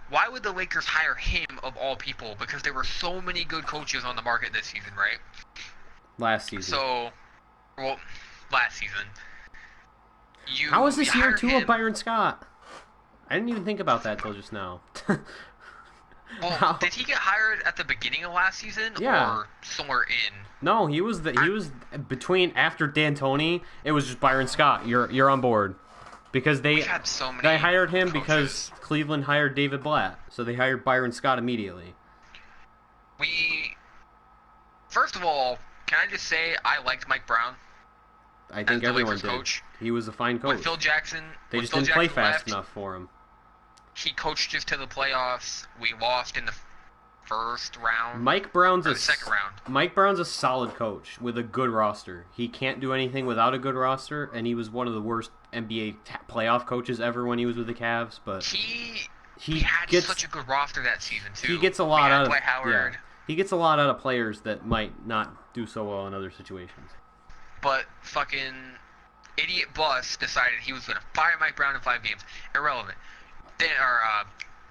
Why would the Lakers hire him of all people? Because there were so many good coaches on the market this season, right? Last season. Last season. How was this year two him, of Byron Scott? I didn't even think about that till just now. Well, did he get hired at the beginning of last season or somewhere in? No, he was between after D'Antoni. It was just Byron Scott. You're on board because they hired him coaches. because Cleveland hired David Blatt, so they hired Byron Scott immediately. First of all, can I just say I liked Mike Brown? I think everyone Lakers did. Coach. He was a fine coach. When Phil Jackson, they just didn't play fast enough for him. He coached us to the playoffs. We lost in the first round. The second round. Mike Brown's a solid coach with a good roster. He can't do anything without a good roster, and he was one of the worst NBA playoff coaches ever when he was with the Cavs. But he had such a good roster that season too. He gets a lot out of Dwight Howard. Yeah, he gets a lot out of players that might not do so well in other situations. But fucking idiot Bus decided he was going to fire Mike Brown in 5 games. Irrelevant.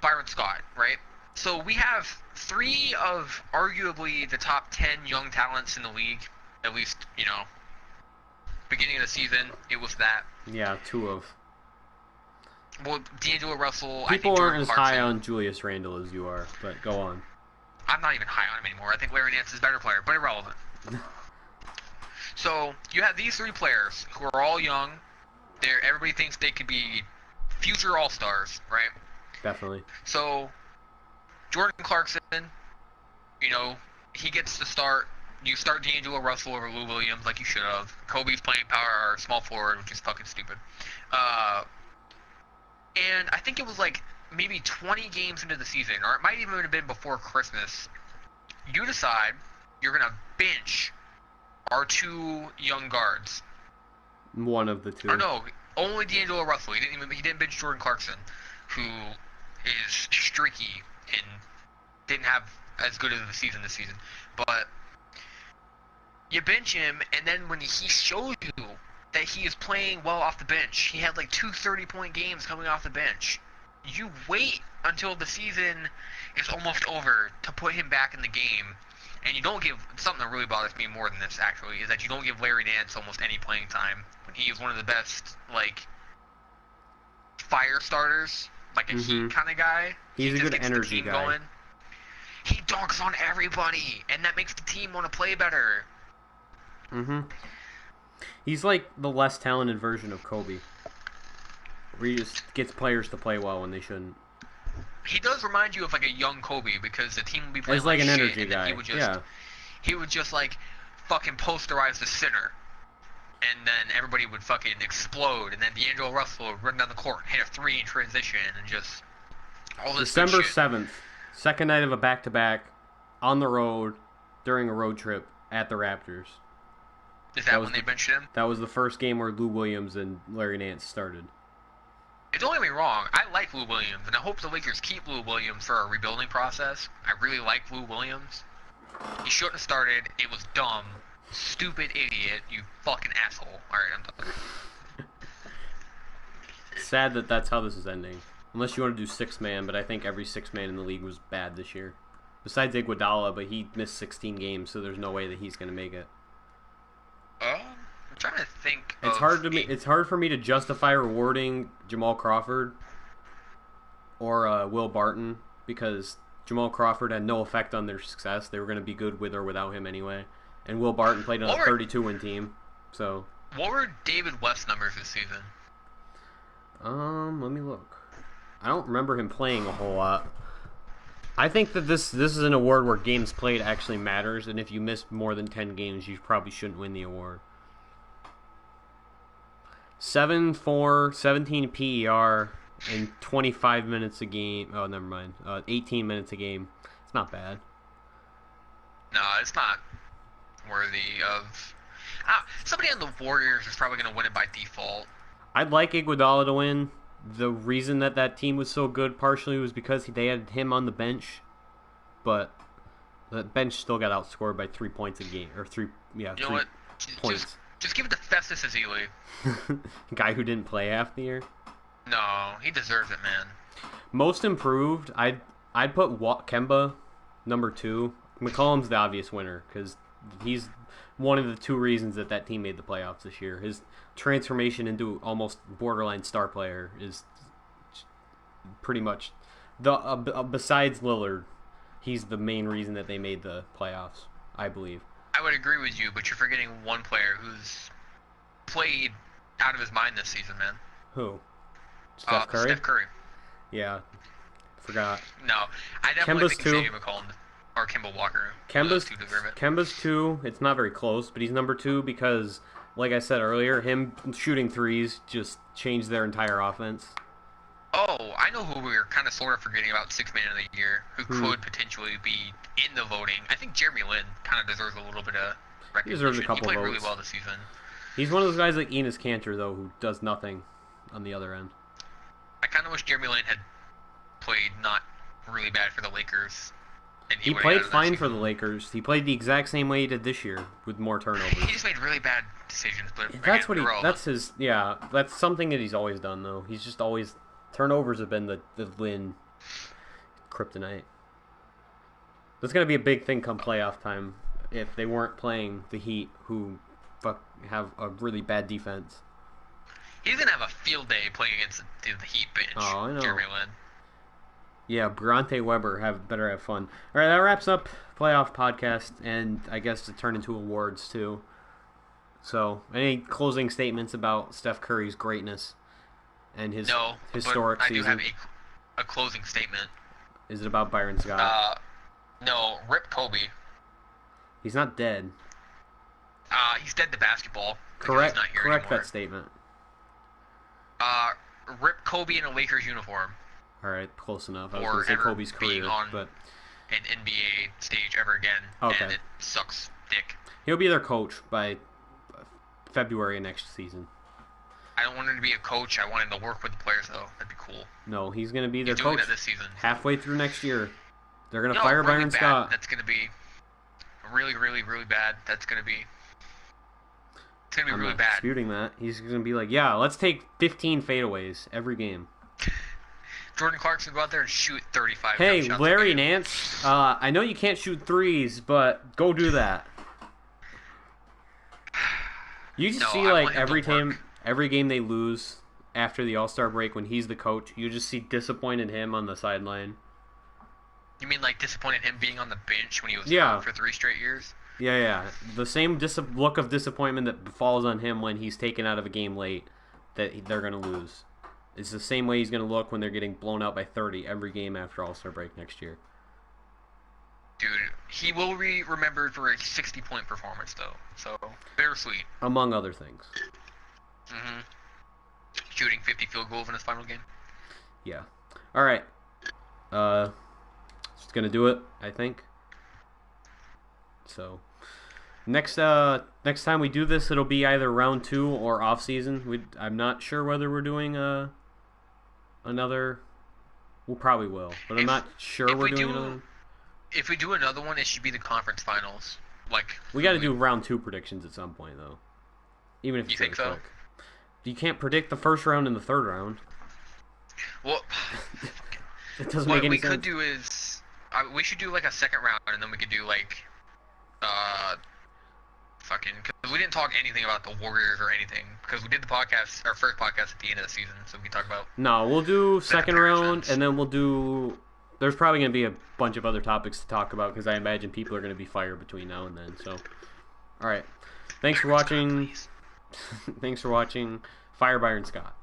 Byron Scott, right? So we have 3 of arguably the top 10 young talents in the league. At least, beginning of the season, it was that. Yeah, 2 of. Well, D'Angelo Russell. People aren't as high on Julius Randle as you are, but go on. I'm not even high on him anymore. I think Larry Nance is a better player, but irrelevant. So you have these 3 players who are all young. Everybody thinks they could be future all-stars, right? Definitely. So Jordan Clarkson, he gets to start. You start D'Angelo Russell over Lou Williams like you should have. Kobe's playing power or small forward, which is fucking stupid. And I think it was like maybe 20 games into the season, or it might even have been before Christmas. You decide you're gonna bench our 2 young guards. One of the 2. Or no, only D'Angelo Russell. He didn't bench Jordan Clarkson, who is streaky and didn't have as good of a season this season. But you bench him, and then when he shows you that he is playing well off the bench, he had like 2 30-point games coming off the bench. You wait until the season is almost over to put him back in the game. And you don't give, something that really bothers me more than this actually, is that you don't give Larry Nance almost any playing time when he is one of the best, fire starters, like a heat kind of guy. He's a good energy guy. Going. He dunks on everybody, and that makes the team want to play better. He's like the less talented version of Kobe, where he just gets players to play well when they shouldn't. He does remind you of like a young Kobe because the team would be playing As like an shit, energy and then guy. Yeah. he would just like fucking posterize the center, and then everybody would fucking explode, and then D'Angelo Russell would run down the court, hit a three in transition, and just all this good December shit. 7th, second night of a back-to-back, on the road, during a road trip at the Raptors. Is that when they benched him? That was the first game where Lou Williams and Larry Nance started. Don't get me wrong, I like Lou Williams, and I hope the Lakers keep Lou Williams for our rebuilding process. I really like Lou Williams. He shouldn't have started. It was dumb. Stupid idiot. You fucking asshole. Alright, I'm done. Sad that that's how this is ending. Unless you want to do six-man, but I think every six-man in the league was bad this year. Besides Iguodala, but he missed 16 games, so there's no way that he's going to make it. I'm trying to think. It's hard for me to justify rewarding Jamal Crawford or Will Barton because Jamal Crawford had no effect on their success. They were going to be good with or without him anyway. And Will Barton played on a 32-win team. So. What were David West's numbers this season? Let me look. I don't remember him playing a whole lot. I think that this is an award where games played actually matters, and if you miss more than 10 games, you probably shouldn't win the award. 7-4, 17 PER, and 25 minutes a game. Oh, never mind. 18 minutes a game. It's not bad. No, it's not worthy of... somebody on the Warriors is probably going to win it by default. I'd like Iguodala to win. The reason that team was so good partially was because they had him on the bench, but the bench still got outscored by 3 points a game, or three points. Just give it to Festus Ezeli. Guy who didn't play half the year. No, he deserves it, man. Most improved, I'd put Kemba number 2. McCollum's the obvious winner because he's one of the two reasons that team made the playoffs this year. His transformation into almost borderline star player is pretty much besides Lillard, he's the main reason that they made the playoffs, I believe. I would agree with you, but you're forgetting one player who's played out of his mind this season, man. Who? Steph Curry? Steph Curry. Yeah. Forgot. No, I definitely think two. Xavier McCollum or Kimball Walker. Kemba's two deserve it. Kemba's 2. It's not very close, but he's number 2 because, like I said earlier, him shooting threes just changed their entire offense. Oh, I know who we were kind of sort of forgetting about Sixth Man of the Year, who could potentially be in the voting. I think Jeremy Lin kind of deserves a little bit of recognition. He deserves a couple He played votes. really well this season. He's one of those guys like Enes Kanter, though, who does nothing on the other end. I kind of wish Jeremy Lin had played not really bad for the Lakers. And He played fine for the Lakers. He played the exact same way he did this year, with more turnovers. He just made really bad decisions, but That's something that he's always done, though. He's just always... Turnovers have been the Lin kryptonite. That's going to be a big thing come playoff time if they weren't playing the Heat, who have a really bad defense. He's going to have a field day playing against the Heat bench. Oh, I know. Jeremy Lin. Yeah, Bronte Weber better have fun. All right, that wraps up playoff podcast, and I guess to turn into awards too. So, any closing statements about Steph Curry's greatness and his historic but I season? do have a closing statement. Is it about Byron Scott? No, rip Kobe. He's not dead. He's dead to basketball. Correct. He's not here Correct anymore. that statement. Rip Kobe in a Lakers uniform. All right, close enough. I was Or going to say ever Kobe's being career, on but an NBA stage ever again. Okay. And it sucks dick. he'll be their coach by February of next season. I don't want him to be a coach. I want him to work with the players, though. That'd be cool. No, he's going to be their He's doing coach it this season. halfway through next year. They're going to No, fire really Byron bad. Scott. That's going to be really, really, really bad. That's going to be... It's going to be I'm really not bad. disputing that. He's going to be like, yeah, let's take 15 fadeaways every game. Jordan Clarkson go out there and shoot 35 Hey, jump shots Larry a game. Nance, I know you can't shoot threes, but go do that. You just No, see I like want him to every game they lose after the All-Star break when he's the coach, you just see disappointed him on the sideline. You mean like disappointed him being on the bench when he was Yeah. hurt for 3 straight years? Yeah. The same look of disappointment that falls on him when he's taken out of a game late that they're going to lose. It's the same way he's going to look when they're getting blown out by 30 every game after All-Star break next year. Dude, he will be remembered for a 60-point performance, though. So, bittersweet. Among other things. Mm-hmm. Shooting 50 field goals in his final game. Yeah. All right. It's going to do it, I think. So, next time we do this, it'll be either round 2 or off season. I'm not sure whether we're doing another. We probably will, but I'm not sure we're doing another. If we do another one, it should be the conference finals. We got to do round 2 predictions at some point, though. Even if it's you think so? Quick. You can't predict the first round and the third round. Well, it doesn't make any sense. What we could do is we should do like a second round, and then we could do like because we didn't talk anything about the Warriors or anything because we did our first podcast at the end of the season, so we can talk about. No, we'll do second round, and then we'll do. There's probably going to be a bunch of other topics to talk about because I imagine people are going to be fired between now and then. So, all right, thanks for watching. Thanks for watching. Fire Byron Scott.